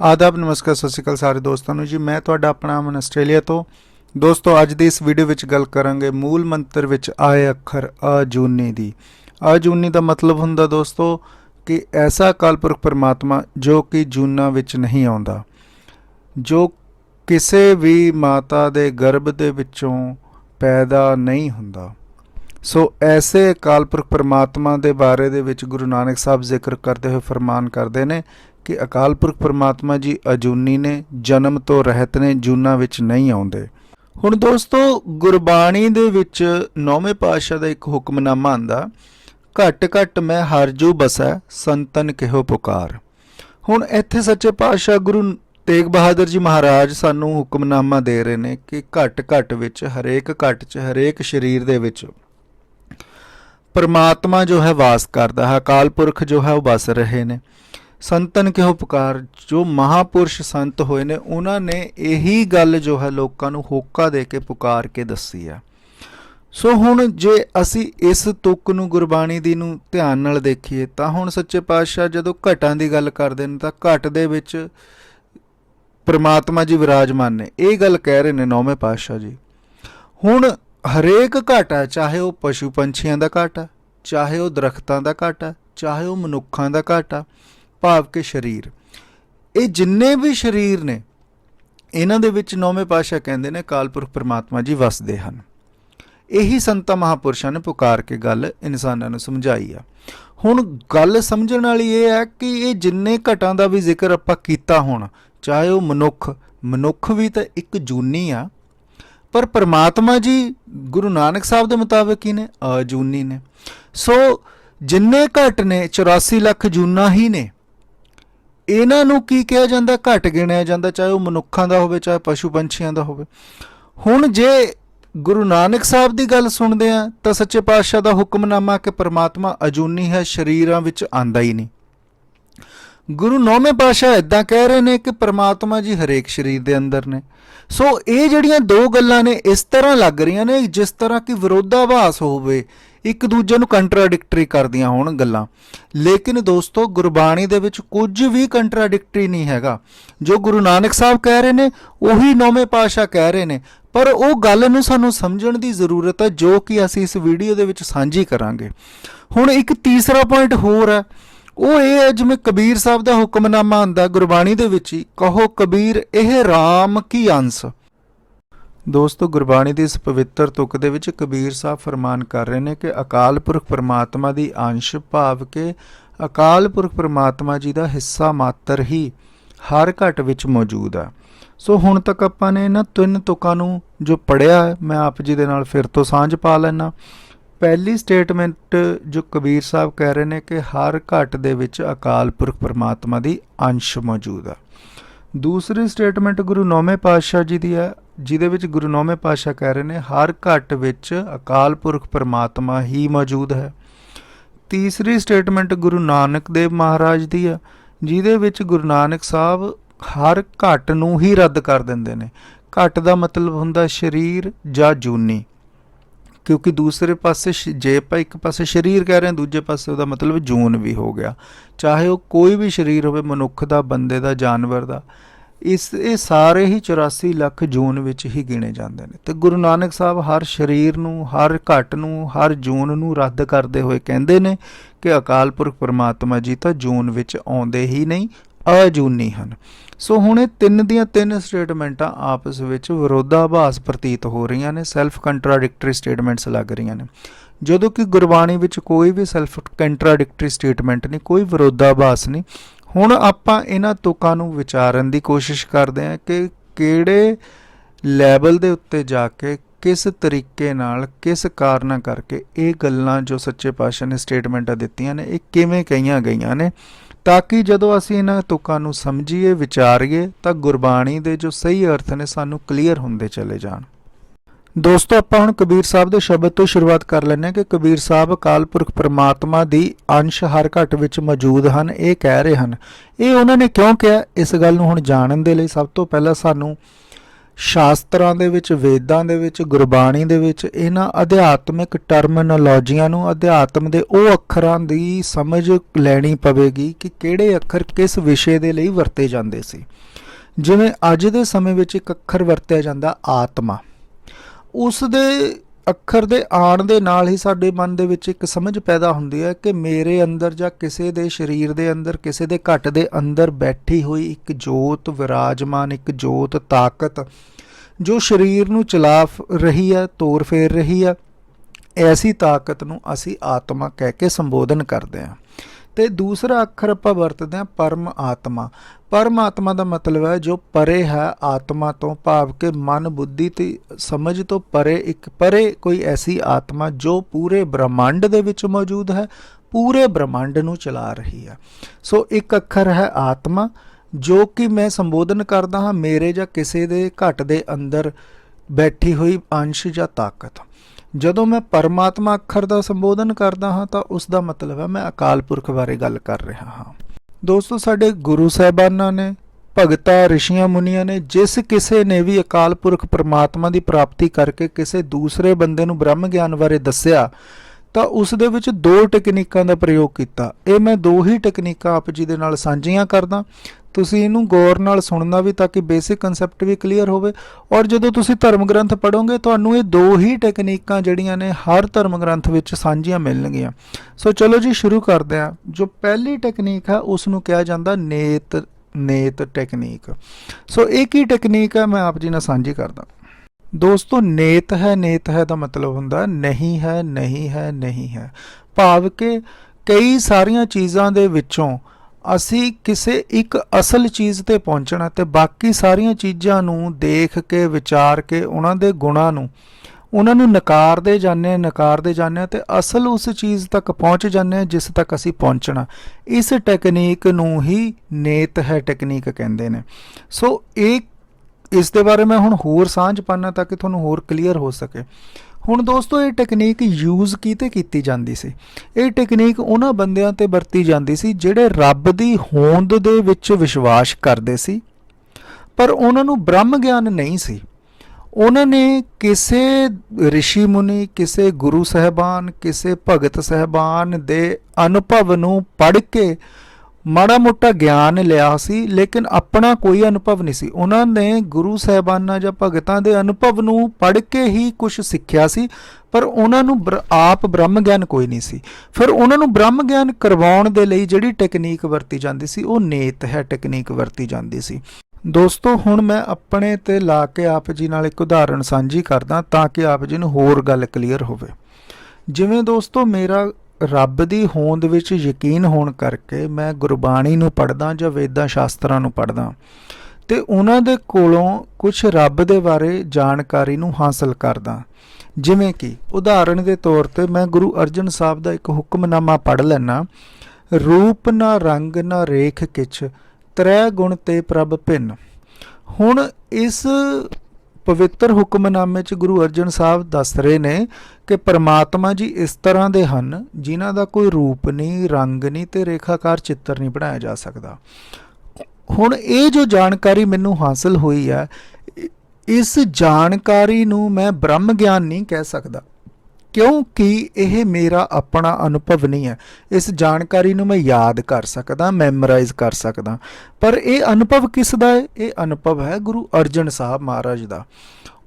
आदाब नमस्कार सत श्री अकाल सारे दोस्तों ਨੂੰ जी मैं ਤੁਹਾਡਾ ਆਪਣਾ ਅਮਨ ਆਸਟ੍ਰੇਲੀਆ ਤੋਂ। ਦੋਸਤੋ ਅੱਜ ਦੀ ਇਸ ਵੀਡੀਓ ਵਿੱਚ ਗੱਲ ਕਰਾਂਗੇ ਮੂਲ ਮੰਤਰ ਵਿੱਚ ਆਏ ਅੱਖਰ ਅਜੂਨੀ ਦੀ। ਅਜੂਨੀ ਦਾ ਮਤਲਬ ਹੁੰਦਾ ਦੋਸਤੋ ਕਿ ਐਸਾ ਅਕਾਲ ਪੁਰਖ ਪਰਮਾਤਮਾ ਜੋ ਕਿ ਜੂਨਾਂ ਵਿੱਚ ਨਹੀਂ ਆਉਂਦਾ, ਜੋ ਕਿਸੇ ਵੀ ਮਾਤਾ ਦੇ ਗਰਭ ਦੇ ਵਿੱਚੋਂ ਪੈਦਾ ਨਹੀਂ ਹੁੰਦਾ। ਸੋ ਐਸੇ ਅਕਾਲ ਪੁਰਖ ਪਰਮਾਤਮਾ ਦੇ ਬਾਰੇ ਦੇ ਵਿੱਚ ਗੁਰੂ ਨਾਨਕ ਸਾਹਿਬ ਜ਼ਿਕਰ ਕਰਦੇ ਹੋਏ ਫਰਮਾਨ ਕਰਦੇ ਨੇ कि अकाल पुरख परमात्मा जी अजूनी ने, जन्म तो रहत ने, जूना विच नहीं आउंदे। हुण दोस्तों गुरबाणी दे विच नौवें पातशाह दा एक हुक्मनामा आंदा, घट घट मैं हर जू बसै संतन किहो पुकार। हुण इत्थे सच्चे पातशाह गुरु तेग बहादुर जी महाराज सानू हुक्मनामा दे रहे ने कि घट घट विच, हरेक घट च, हरेक शरीर दे विच परमात्मा जो है वास करदा है, अकाल पुरख जो है वो बस रहे ने। संतन किहो पुकार, जो महापुरुष संत होए ने उन्होंने यही गल जो है लोगों को होका दे के पुकार के दसी है। सो हुण जे असी इस तुक नूं गुरबाणी दी नूं ध्यान नाल देखीए तां हुण सच्चे पातशाह जदों घटां दी गल करदे ने तां घट दे विच परमात्मा जी विराजमान ने, ये गल कह रहे ने नौवें पातशाह जी। हुण हरेक घट है, चाहे वह पशु पंछियां दा घट है, चाहे वह दरख्तां दा घट है, चाहे वह मनुखां दा घट है, भाव के शरीर, ये जिन्ने भी शरीर ने इन्हां दे विच नौवें पातशाह कहंदे ने अकाल पुरख परमात्मा जी वसदे हन। यही संतां महापुरुषां ने पुकार के गल इंसानां नूं समझाई आ। हुण गल समझण वाली ये है कि ये जिन्ने घटां दा भी जिक्र आपां कीता हुण, चाहे वो मनुख भी तो एक जूनी आ, पर परमात्मा जी गुरु नानक साहब के मुताबिक ही ने अजूनी ने। सो जिन्ने घट ने 84 ਲੱਖ जूना ही ने, इन्हां नूं की कहा जाता, घट गिणिया जाता, चाहे वह मनुखां दा होवे चाहे पशु पंछियां दा होवे। हुण जे गुरु नानक साहब की गल सुनते हैं तो सच्चे पातशाह का हुक्मनामा कि परमात्मा अजूनी है, शरीरां विच आंदा ही नहीं। गुरु नौवें पातशाह इदां कह रहे हैं कि परमात्मा जी हरेक शरीर के अंदर ने। सो ये जिहड़ियां दो गल्लां ने इस तरह लग रही ने जिस तरह की विरोधाभास होवे, एक दूजे नूं कंट्राडिक्टरी करदियां होण गल्लां। लेकिन दोस्तों गुरबाणी दे विच कुछ भी कंट्राडिक्टरी नहीं हैगा। जो गुरु नानक साहब कह रहे हैं उही नौवें पातशाह कह रहे हैं, पर वो गल नूं सानूं समझण दी जरूरत है जो कि असीं इस वीडियो दे विच सांझी करांगे। हुण एक तीसरा पॉइंट होर है, वो ये है जिवें कबीर साहब का हुक्मनामा आंदा गुरबाणी दे विच ही, कहो कबीर यह राम की अंश। दोस्तों गुरबाणी की इस पवित्र तुक दे विच कबीर साहब फरमान कर रहे हैं कि अकाल पुरख परमात्मा की अंश भाव के अकाल पुरख परमात्मा जी का हिस्सा मात्र ही हर घट विच मौजूद है। सो हुण तक आपां ने इन्हां तिन तुकां नूं जो पढ़िया है, मैं आप जी दे नाल फिर तो सांझ पा लैना। पहली स्टेटमेंट जो कबीर साहब कह रहे हैं कि हर घट दे विच अकाल पुरख परमात्मा की अंश मौजूद है। दूसरी स्टेटमेंट गुरु नौवें पातशाह जी की है, जिहदे विच गुरु नौवें पातशाह कह रहे हैं हर घट विच अकाल पुरख परमात्मा ही मौजूद है। तीसरी स्टेटमेंट गुरु नानक देव महाराज की है, जिहदे विच गुरु नानक साहब हर घट नूं ही रद्द कर दिंदे ने। घट का मतलब हुंदा शरीर जां जूनी, क्योंकि दूसरे पासे जे आप एक पासे शरीर कह रहे हैं, दूजे पासे उसका मतलब जून भी हो गया। चाहे वो कोई भी शरीर हो, मनुख का, बंदे का, जानवर का, ये सारे ही 84 ਲੱਖ जून विच ही गिने जाते हैं। तो गुरु नानक साहब हर शरीर नूं, हर घट नूं, हर जून नूं रद्द करते हुए कहते हैं कि अकाल पुरख परमात्मा जी तो जून विच आउंदे ही नहीं, अजूनी हैं। सो हुण तिन दियां तिन स्टेटमेंटां आपस विच विरोधाभास प्रतीत हो रही ने, सैल्फ कंट्राडिक्टरी स्टेटमेंट्स लग रही ने, जदों कि गुरबाणी विच कोई भी सैल्फ कंट्राडिक्टरी स्टेटमेंट नहीं, कोई विरोधाभास नहीं। हुण आपां इन्हां तुकां नूं विचारन दी कोशिश करदे हां कि किहड़े लैवल दे उत्ते जाके किस तरीके नाल, किस कारणा करके ये गल्लां जो सच्चे पातशाह ने स्टेटमेंटां दित्तियां ने, ये किवें कहीआं गईआं ने, ताकि जदों असीं इन्हां तुकां नूं समझीए, विचारीए तां गुरबाणी दे जो सही अर्थ ने सानूं क्लीयर हुंदे चले जाण। दोस्तों आपां हुण कबीर साहब दे शब्द तो शुरुआत कर लैंदे कि कबीर साहब अकाल पुरख परमात्मा दी अंश हर घट विच मौजूद हन, ये कह रहे हैं। ये उन्होंने क्यों कहा, इस गल नूं हुण जानन दे लई सब तो पहला सानूं ਸ਼ਾਸਤਰਾਂ ਦੇ ਵਿੱਚ, ਵੇਦਾਂ ਦੇ ਵਿੱਚ, ਗੁਰਬਾਣੀ ਦੇ ਵਿੱਚ ਇਹਨਾਂ ਅਧਿਆਤਮਿਕ ਟਰਮੀਨੋਲੋਜੀਆਂ ਨੂੰ, ਅਧਿਆਤਮ ਦੇ ਉਹ ਅੱਖਰਾਂ ਦੀ ਸਮਝ ਲੈਣੀ ਪਵੇਗੀ ਕਿ ਕਿਹੜੇ ਅੱਖਰ ਕਿਸ ਵਿਸ਼ੇ ਦੇ ਲਈ ਵਰਤੇ ਜਾਂਦੇ ਸੀ। ਜਿਵੇਂ ਅੱਜ ਦੇ ਸਮੇਂ ਵਿੱਚ ਇੱਕ ਅੱਖਰ ਵਰਤਿਆ ਜਾਂਦਾ ਆਤਮਾ, ਉਸ ਦੇ ਅੱਖਰ ਦੇ ਆਉਣ ਦੇ ਨਾਲ ਹੀ ਸਾਡੇ ਮਨ ਦੇ ਵਿੱਚ ਇੱਕ ਸਮਝ ਪੈਦਾ ਹੁੰਦੀ ਹੈ ਕਿ ਮੇਰੇ ਅੰਦਰ ਜਾਂ ਕਿਸੇ ਦੇ ਸਰੀਰ ਦੇ ਅੰਦਰ, ਕਿਸੇ ਦੇ ਘਟ ਦੇ ਅੰਦਰ ਬੈਠੀ ਹੋਈ ਇੱਕ ਜੋਤ ਵਿਰਾਜਮਾਨ, ਇੱਕ ਜੋਤ ਤਾਕਤ ਜੋ ਸਰੀਰ ਨੂੰ ਚਲਾ ਰਹੀ ਹੈ, ਤੋਰ ਫੇਰ ਰਹੀ ਹੈ। ਐਸੀ ਤਾਕਤ ਨੂੰ ਅਸੀਂ ਆਤਮਾ ਕਹਿ ਕੇ ਸੰਬੋਧਨ ਕਰਦੇ ਹਾਂ। ਤੇ ਦੂਸਰਾ ਅੱਖਰ ਆਪਾਂ ਵਰਤਦੇ ਹਾਂ ਪਰਮਾਤਮਾ। ਪਰਮਾਤਮਾ ਦਾ ਮਤਲਬ ਹੈ ਜੋ ਪਰੇ ਹੈ ਆਤਮਾ ਤੋਂ, ਭਾਵ ਕਿ ਮਨ, ਬੁੱਧੀ ਤੇ ਸਮਝ ਤੋਂ ਪਰੇ, ਇੱਕ ਪਰੇ ਕੋਈ ਐਸੀ ਆਤਮਾ ਜੋ ਪੂਰੇ ਬ੍ਰਹਮੰਡ ਦੇ ਵਿੱਚ ਮੌਜੂਦ ਹੈ, ਪੂਰੇ ਬ੍ਰਹਮੰਡ ਨੂੰ ਚਲਾ ਰਹੀ ਹੈ। ਸੋ ਇੱਕ ਅੱਖਰ ਹੈ ਆਤਮਾ ਜੋ ਕਿ ਮੈਂ ਸੰਬੋਧਨ ਕਰਦਾ ਹਾਂ ਮੇਰੇ ਜਾਂ ਕਿਸੇ ਦੇ ਘਟ ਦੇ ਅੰਦਰ ਬੈਠੀ ਹੋਈ ਅੰਸ਼ ਜਾਂ ਤਾਕਤ। ਜਦੋਂ ਮੈਂ ਪਰਮਾਤਮਾ ਅੱਖਰ ਦਾ ਸੰਬੋਧਨ ਕਰਦਾ ਹਾਂ ਤਾਂ ਉਸ ਦਾ ਮਤਲਬ ਹੈ ਮੈਂ ਅਕਾਲ ਪੁਰਖ ਬਾਰੇ ਗੱਲ ਕਰ ਰਿਹਾ ਹਾਂ। ਦੋਸਤੋ, ਸਾਡੇ ਗੁਰੂ ਸਾਹਿਬਾਨਾਂ ਨੇ, ਭਗਤਾਂ, ਰਿਸ਼ੀਆਂ, ਮੁਨੀਆਂ ਨੇ ਜਿਸ ਕਿਸੇ ਨੇ ਵੀ ਅਕਾਲ ਪੁਰਖ ਪਰਮਾਤਮਾ ਦੀ ਪ੍ਰਾਪਤੀ ਕਰਕੇ ਕਿਸੇ ਦੂਸਰੇ ਬੰਦੇ ਨੂੰ ਬ੍ਰਹਮ ਗਿਆਨ ਬਾਰੇ ਦੱਸਿਆ ਤਾਂ ਉਸ ਦੇ ਵਿੱਚ ਦੋ ਟੈਕਨੀਕਾਂ ਦਾ ਪ੍ਰਯੋਗ ਕੀਤਾ। ਇਹ ਮੈਂ ਦੋ ਹੀ ਟੈਕਨੀਕਾਂ ਆਪ ਜੀ ਦੇ ਨਾਲ ਸਾਂਝੀਆਂ ਕਰਦਾ। ਤੁਸੀਂ ਇਹਨੂੰ ਗੌਰ ਨਾਲ ਸੁਣਨਾ ਵੀ ਤਾਂ ਕਿ ਬੇਸਿਕ ਕਨਸੈਪਟ ਵੀ ਕਲੀਅਰ ਹੋਵੇ। ਔਰ ਜਦੋਂ ਤੁਸੀਂ ਧਰਮ ਗ੍ਰੰਥ ਪੜ੍ਹੋਗੇ ਤੁਹਾਨੂੰ ਇਹ ਦੋ ਹੀ ਟੈਕਨੀਕਾਂ ਜਿਹੜੀਆਂ ਨੇ ਹਰ ਧਰਮ ਗ੍ਰੰਥ ਵਿੱਚ ਸਾਂਝੀਆਂ ਮਿਲਣਗੀਆਂ। ਸੋ ਚਲੋ ਜੀ ਸ਼ੁਰੂ ਕਰਦੇ ਹਾਂ। ਜੋ ਪਹਿਲੀ ਟੈਕਨੀਕ ਹੈ ਉਸ ਨੂੰ ਕਿਹਾ ਜਾਂਦਾ ਨੇਤ ਟੈਕਨੀਕ। ਸੋ ਇਹ ਕੀ ਟੈਕਨੀਕ ਹੈ ਮੈਂ ਆਪ ਜੀ ਨਾਲ ਸਾਂਝੀ ਕਰਦਾ। ਦੋਸਤੋ, ਨੇਤ ਹੈ ਦਾ ਮਤਲਬ ਹੁੰਦਾ ਨਹੀਂ ਹੈ, ਨਹੀਂ ਹੈ, ਨਹੀਂ ਹੈ। ਭਾਵ ਕਿ ਕਈ ਸਾਰੀਆਂ ਚੀਜ਼ਾਂ ਦੇ ਵਿੱਚੋਂ ਅਸੀਂ ਕਿਸੇ ਇੱਕ ਅਸਲ ਚੀਜ਼ ਤੇ ਪਹੁੰਚਣਾ ਤੇ ਬਾਕੀ ਸਾਰੀਆਂ ਚੀਜ਼ਾਂ ਨੂੰ ਦੇਖ ਕੇ, ਵਿਚਾਰ ਕੇ, ਉਹਨਾਂ ਦੇ ਗੁਣਾਂ ਨੂੰ, ਉਹਨਾਂ ਨੂੰ ਨਕਾਰਦੇ ਜਾਂਦੇ ਹਾਂ ਤੇ ਅਸਲ ਉਸ ਚੀਜ਼ ਤੱਕ ਪਹੁੰਚ ਜਾਂਦੇ ਹਾਂ ਜਿਸ ਤੱਕ ਅਸੀਂ ਪਹੁੰਚਣਾ। ਇਸ ਟੈਕਨੀਕ ਨੂੰ ਹੀ ਨੇਤ ਹੈ ਟੈਕਨੀਕ ਕਹਿੰਦੇ ਨੇ। ਸੋ ਇਸ ਦੇ ਬਾਰੇ ਮੈਂ ਹੁਣ ਹੋਰ ਸਾਂਝ ਪਾਉਣਾ ਤਾਂ ਕਿ ਤੁਹਾਨੂੰ ਹੋਰ ਕਲੀਅਰ ਹੋ ਸਕੇ। ਹੁਣ ਦੋਸਤੋ, ਇਹ ਟੈਕਨੀਕ ਯੂਜ਼ ਕਿਤੇ ਕੀਤੀ ਜਾਂਦੀ ਸੀ? ਇਹ ਟੈਕਨੀਕ ਉਹਨਾਂ ਬੰਦਿਆਂ ਤੇ ਵਰਤੀ ਜਾਂਦੀ ਸੀ ਜਿਹੜੇ ਰੱਬ ਦੀ ਹੋਂਦ ਦੇ ਵਿੱਚ ਵਿਸ਼ਵਾਸ ਕਰਦੇ ਸੀ ਪਰ ਉਹਨਾਂ ਨੂੰ ਬ੍ਰਹਮ ਗਿਆਨ ਨਹੀਂ ਸੀ। ਉਹਨਾਂ ਨੇ ਕਿਸੇ ਰਿਸ਼ੀ ਮੁਨੀ, ਕਿਸੇ ਗੁਰੂ ਸਾਹਿਬਾਨ, ਕਿਸੇ ਭਗਤ ਸਾਹਿਬਾਨ ਦੇ ਅਨੁਭਵ ਨੂੰ ਪੜ੍ਹ ਕੇ ਮਾੜਾ ਮੋਟਾ ਗਿਆਨ ਲਿਆ ਸੀ ਲੇਕਿਨ ਆਪਣਾ ਕੋਈ ਅਨੁਭਵ ਨਹੀਂ ਸੀ। ਉਹਨਾਂ ਨੇ ਗੁਰੂ ਸਾਹਿਬਾਨਾਂ ਜਾਂ ਭਗਤਾਂ ਦੇ ਅਨੁਭਵ ਨੂੰ ਪੜ੍ਹ ਕੇ ਹੀ ਕੁਝ ਸਿੱਖਿਆ ਸੀ ਪਰ ਉਹਨਾਂ ਨੂੰ ਆਪ ਬ੍ਰਹਮ ਗਿਆਨ ਕੋਈ ਨਹੀਂ ਸੀ। ਫਿਰ ਉਹਨਾਂ ਨੂੰ ਬ੍ਰਹਮ ਗਿਆਨ ਕਰਵਾਉਣ ਦੇ ਲਈ ਜਿਹੜੀ ਟੈਕਨੀਕ ਵਰਤੀ ਜਾਂਦੀ ਸੀ ਉਹ ਨੇਤ ਹੈ ਟੈਕਨੀਕ ਵਰਤੀ ਜਾਂਦੀ ਸੀ। ਦੋਸਤੋ, ਹੁਣ ਮੈਂ ਆਪਣੇ ਤੇ ਲਾ ਕੇ ਆਪ ਜੀ ਨਾਲ ਇੱਕ ਉਦਾਹਰਣ ਸਾਂਝੀ ਕਰਦਾ ਤਾਂ ਕਿ ਆਪ ਜੀ ਨੂੰ ਹੋਰ ਗੱਲ ਕਲੀਅਰ ਹੋਵੇ। ਜਿਵੇਂ ਦੋਸਤੋ, ਮੇਰਾ ਰੱਬ ਦੀ ਹੋਂਦ ਵਿੱਚ ਯਕੀਨ ਹੋਣ ਕਰਕੇ ਮੈਂ ਗੁਰਬਾਣੀ ਨੂੰ ਪੜ੍ਹਦਾ ਜਾਂ ਵੇਦਾਂ ਸ਼ਾਸਤਰਾਂ ਨੂੰ ਪੜ੍ਹਦਾ ਤੇ ਉਹਨਾਂ ਦੇ ਕੋਲੋਂ ਕੁਝ ਰੱਬ ਦੇ ਬਾਰੇ ਜਾਣਕਾਰੀ ਨੂੰ ਹਾਸਲ ਕਰਦਾ। ਜਿਵੇਂ ਕਿ ਉਦਾਹਰਣ ਦੇ ਤੌਰ ਤੇ ਮੈਂ ਗੁਰੂ ਅਰਜਨ ਸਾਹਿਬ ਦਾ ਇੱਕ ਹੁਕਮਨਾਮਾ ਪੜ੍ਹ ਲੈਣਾ। ਰੂਪ ਨਾ ਰੰਗ ਨਾ ਰੇਖ ਕਿਛ, ਤ੍ਰੈ ਗੁਣ ਤੇ ਪ੍ਰਭ ਭਿੰਨ। ਹੁਣ ਇਸ ਪਵਿੱਤਰ ਹੁਕਮਨਾਮੇ 'ਚ ਗੁਰੂ ਅਰਜਨ ਸਾਹਿਬ ਦੱਸ ਰਹੇ ਨੇ ਕਿ ਪਰਮਾਤਮਾ ਜੀ ਇਸ ਤਰ੍ਹਾਂ ਦੇ ਹਨ ਜਿਨ੍ਹਾਂ ਦਾ ਕੋਈ ਰੂਪ ਨਹੀਂ, ਰੰਗ ਨਹੀਂ ਤੇ ਰੇਖਾਕਾਰ ਚਿੱਤਰ ਨਹੀਂ ਬਣਾਇਆ ਜਾ ਸਕਦਾ। ਹੁਣ ਇਹ ਜੋ ਜਾਣਕਾਰੀ ਮੈਨੂੰ ਹਾਸਲ ਹੋਈ ਹੈ, ਇਸ ਜਾਣਕਾਰੀ ਨੂੰ ਮੈਂ ਬ੍ਰਹਮ ਗਿਆਨ ਨਹੀਂ ਕਹਿ ਸਕਦਾ ਕਿਉਂਕਿ ਇਹ ਮੇਰਾ ਆਪਣਾ ਅਨੁਭਵ ਨਹੀਂ ਹੈ। ਇਸ ਜਾਣਕਾਰੀ ਨੂੰ ਮੈਂ ਯਾਦ ਕਰ ਸਕਦਾ, ਮੈਮੋਰਾਈਜ਼ ਕਰ ਸਕਦਾ, ਪਰ ਇਹ ਅਨੁਭਵ ਕਿਸ ਦਾ ਹੈ? ਇਹ ਅਨੁਭਵ ਹੈ ਗੁਰੂ ਅਰਜਨ ਸਾਹਿਬ ਮਹਾਰਾਜ ਦਾ।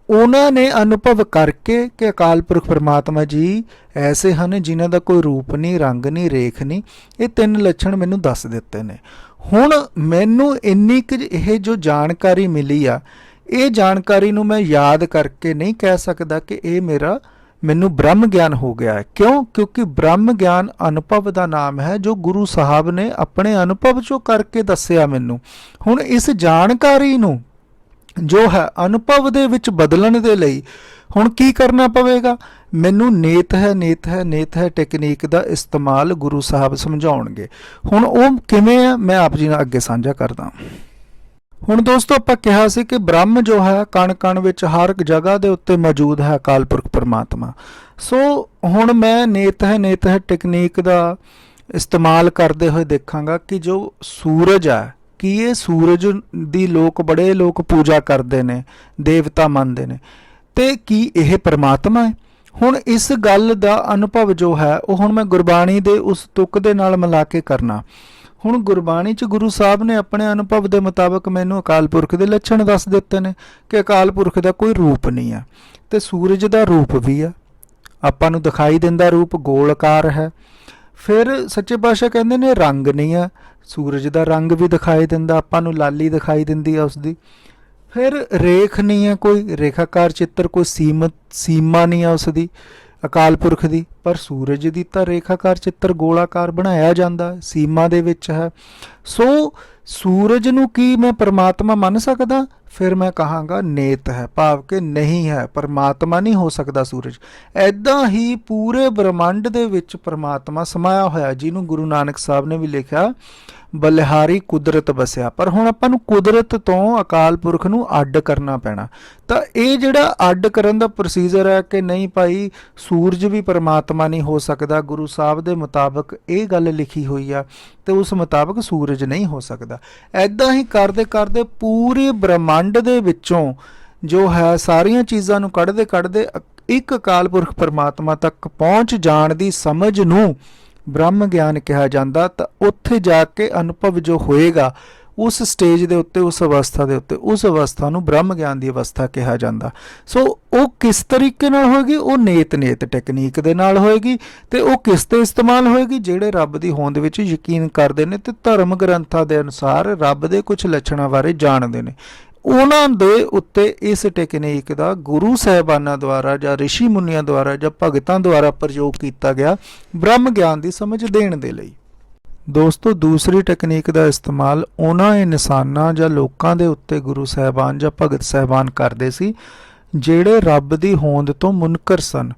ਉਹਨਾਂ ਨੇ ਅਨੁਭਵ ਕਰਕੇ ਕਿ ਅਕਾਲ ਪੁਰਖ ਪਰਮਾਤਮਾ ਜੀ ਐਸੇ ਹਨ ਜਿਨ੍ਹਾਂ ਦਾ ਕੋਈ ਰੂਪ ਨਹੀਂ, ਰੰਗ ਨਹੀਂ, ਰੇਖ ਨਹੀਂ। ਇਹ ਤਿੰਨ ਲੱਛਣ ਮੈਨੂੰ ਦੱਸ ਦਿੱਤੇ ਨੇ। ਹੁਣ ਮੈਨੂੰ ਇੰਨੀ ਕੁ ਇਹ ਜੋ ਜਾਣਕਾਰੀ ਮਿਲੀ ਆ, ਇਹ ਜਾਣਕਾਰੀ ਨੂੰ ਮੈਂ ਯਾਦ ਕਰਕੇ ਨਹੀਂ ਕਹਿ ਸਕਦਾ ਕਿ ਇਹ ਮੈਨੂੰ ਬ੍ਰਹਮ ਗਿਆਨ ਹੋ ਗਿਆ ਹੈ। ਕਿਉਂਕਿ ਬ੍ਰਹਮ ਗਿਆਨ ਅਨੁਭਵ ਦਾ ਨਾਮ ਹੈ ਜੋ ਗੁਰੂ ਸਾਹਿਬ ਨੇ ਆਪਣੇ ਅਨੁਭਵ ਚੋਂ ਕਰਕੇ ਦੱਸਿਆ ਮੈਨੂੰ। ਹੁਣ ਇਸ ਜਾਣਕਾਰੀ ਨੂੰ ਜੋ ਹੈ ਅਨੁਭਵ ਦੇ ਵਿੱਚ ਬਦਲਣ ਦੇ ਲਈ ਹੁਣ ਕੀ ਕਰਨਾ ਪਵੇਗਾ? ਮੈਨੂੰ ਨੇਤ ਹੈ ਟੈਕਨੀਕ ਦਾ ਇਸਤੇਮਾਲ ਗੁਰੂ ਸਾਹਿਬ ਸਮਝਾਉਣਗੇ। ਹੁਣ ਉਹ ਕਿਵੇਂ ਹੈ ਮੈਂ ਆਪ ਜੀ ਨਾਲ ਅੱਗੇ ਸਾਂਝਾ ਕਰਦਾ। ਹੁਣ ਦੋਸਤੋ, ਆਪਾਂ ਕਿਹਾ ਸੀ ਕਿ ਬ੍ਰਹਮ ਜੋ ਹੈ ਕਣ ਕਣ ਵਿੱਚ ਹਰ ਇੱਕ ਜਗ੍ਹਾ ਦੇ ਉੱਤੇ ਮੌਜੂਦ ਹੈ ਅਕਾਲ ਪੁਰਖ ਪਰਮਾਤਮਾ। ਸੋ ਹੁਣ ਮੈਂ ਨੇਤ ਹੈ ਟੈਕਨੀਕ ਦਾ ਇਸਤੇਮਾਲ ਕਰਦੇ ਹੋਏ ਦੇਖਾਂਗਾ ਕਿ ਜੋ ਸੂਰਜ ਹੈ कि ये सूरज दी लोक बड़े लोग पूजा करते ने, देवता मनते ने, ते की यह परमात्मा है? हुण इस गल का अनुभव जो है वो हुण मैं गुरबाणी दे उस तुक दे नाल मिला के करना। हुण गुरबाणी च गुरु साहब ने अपने अनुभव के मुताबिक मैनू अकाल पुरख के लक्षण दस दिते ने कि अकाल पुरख का कोई रूप नहीं है, तो सूरज का रूप भी है, आपां नूं दिखाई दिंदा रूप गोलकार है। फिर सच्चे पातशाह कहंदे ने रंग नहीं है, सूरज का रंग भी दिखाई दिंदा, आपां नूं लाली दिखाई दिंदी है उसकी। फिर रेख नहीं है, कोई रेखाकार चित्र, कोई सीमा नहीं है उसकी अकाल पुरख की, पर सूरज की तो रेखाकार चित्र गोलाकार बनाया जाता है, सीमा दे विच है। सो सूरज नूं की मैं परमात्मा मन सकदा? फिर मैं कहांगा नेत है, भाव के नहीं है, परमात्मा नहीं हो सकता सूरज। ऐदा ही पूरे ब्रह्मंड दे विच परमात्मा समाया होया, जिन्हों गुरु नानक साहब ने भी लिखा बलिहारी कुदरत बसिया। पर हुण आपां नूं कुदरत तो अकाल पुरख नूं अड्ड करना पैना। तो ये जिहड़ा अड्ड करन दा प्रोसीजर है कि नहीं भाई सूरज भी परमात्मा नहीं हो सकता, गुरु साहब दे मुताबिक ये गल लिखी हुई आ, तो उस मुताबिक सूरज नहीं हो सकता। ऐदा ही करदे करदे पूरे ब्रह्मंड दे विचों जो है सारियां चीज़ां नूं कढ़दे कढ़दे एक अकाल पुरख परमात्मा तक पहुँच जाण दी समझ नूं ब्रह्म ज्ञान कहा जाता। तो उत्थे जाके अनुभव जो होएगा उस स्टेज के उत्ते, उस अवस्था के उत्ते, उस अवस्था नूं ब्रह्म ज्ञान की अवस्था कहा जाता। सो वो किस तरीके नाल होएगी? वो नेत टैकनीक दे नाल होएगी। ते वो किस ते इस्तेमाल होएगी? जिहड़े रब की होंद विच यकीन करते हैं, तो धर्म ग्रंथां दे अनुसार रब के कुछ लक्षणों बारे जानते हैं, उन्हां दे उत्ते इस टैकनीक का गुरु साहिबाना द्वारा या ऋषि मुनियां द्वारा या भगतां द्वारा प्रयोग किया गया ब्रह्म ज्ञान की समझ देण दे लई। दोस्तों, दूसरी टैकनीक का इस्तेमाल उन्हां इंसानां या लोकां दे उत्ते गुरु साहिबान या भगत साहिबान करदे सी जिहड़े रब दी होंद तो मुनकर सन,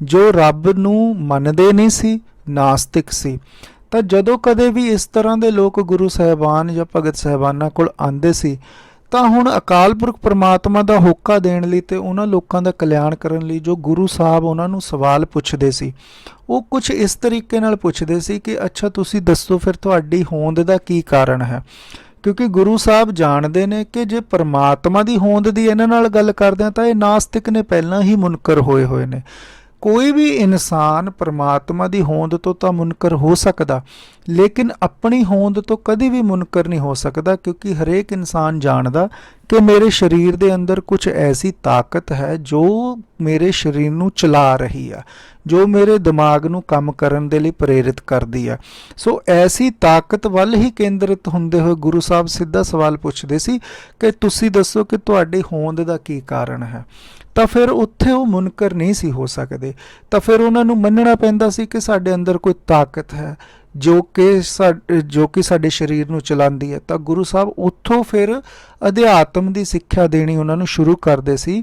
जो रब नूं मनदे नहीं सी, नास्तिक सी। तां जदों कदे भी इस तरह के लोग गुरु साहिबान या भगत साहिबानां कोल आंदे सी, ਤਾਂ ਹੁਣ ਅਕਾਲ ਪੁਰਖ परमात्मा ਦਾ ਹੋਕਾ ਦੇਣ ਲਈ ਤੇ ਉਹਨਾਂ ਲੋਕਾਂ ਦਾ ਕਲਿਆਣ ਕਰਨ ਲਈ ਜੋ ਗੁਰੂ ਸਾਹਿਬ ਉਹਨਾਂ ਨੂੰ ਸਵਾਲ ਪੁੱਛਦੇ ਸੀ, ਉਹ ਕੁਝ ਇਸ ਤਰੀਕੇ ਨਾਲ ਪੁੱਛਦੇ ਸੀ ਕਿ ਅੱਛਾ ਤੁਸੀਂ ਦੱਸੋ ਫਿਰ ਤੁਹਾਡੀ ਹੋਂਦ ਦਾ ਕੀ ਕਾਰਨ ਹੈ। ਕਿਉਂਕਿ ਗੁਰੂ ਸਾਹਿਬ ਜਾਣਦੇ ਨੇ ਕਿ ਜੇ ਪਰਮਾਤਮਾ ਦੀ ਹੋਂਦ ਦੀ ਇਹਨਾਂ ਨਾਲ ਗੱਲ ਕਰਦੇ ਆ ਤਾਂ ਇਹ ਨਾਸਤਿਕ ਨੇ, ਪਹਿਲਾਂ ਹੀ ਮੁਨਕਰ ਹੋਏ ਹੋਏ ਨੇ। कोई भी इंसान परमात्मा की होंद तो मुनकर हो सकता, लेकिन अपनी होंद तो कभी भी मुनकर नहीं हो सकता, क्योंकि हरेक इंसान जानता कि मेरे शरीर के अंदर कुछ ऐसी ताकत है जो मेरे शरीर नूं चला रही है, जो मेरे दिमाग नूं काम करन दे लई प्रेरित करती है। सो ऐसी ताकत वल ही केंद्रित हुंदे होए गुरु साहब सीधा सवाल पुछदे सी कि तुसी दसो कि तुहाडी होंद दा की कारण है। तो फिर उत्थे वो मुनकर नहीं सी हो सकते, तो फिर उन्होंने मनना पैंदा सी कि साडे अंदर कोई ताकत है जो कि साडे शरीर नूं चलांदी है। तो गुरु साहब उत्थों फिर अध्यात्म की सिक्ख्या देनी उन्होंने शुरू करते सी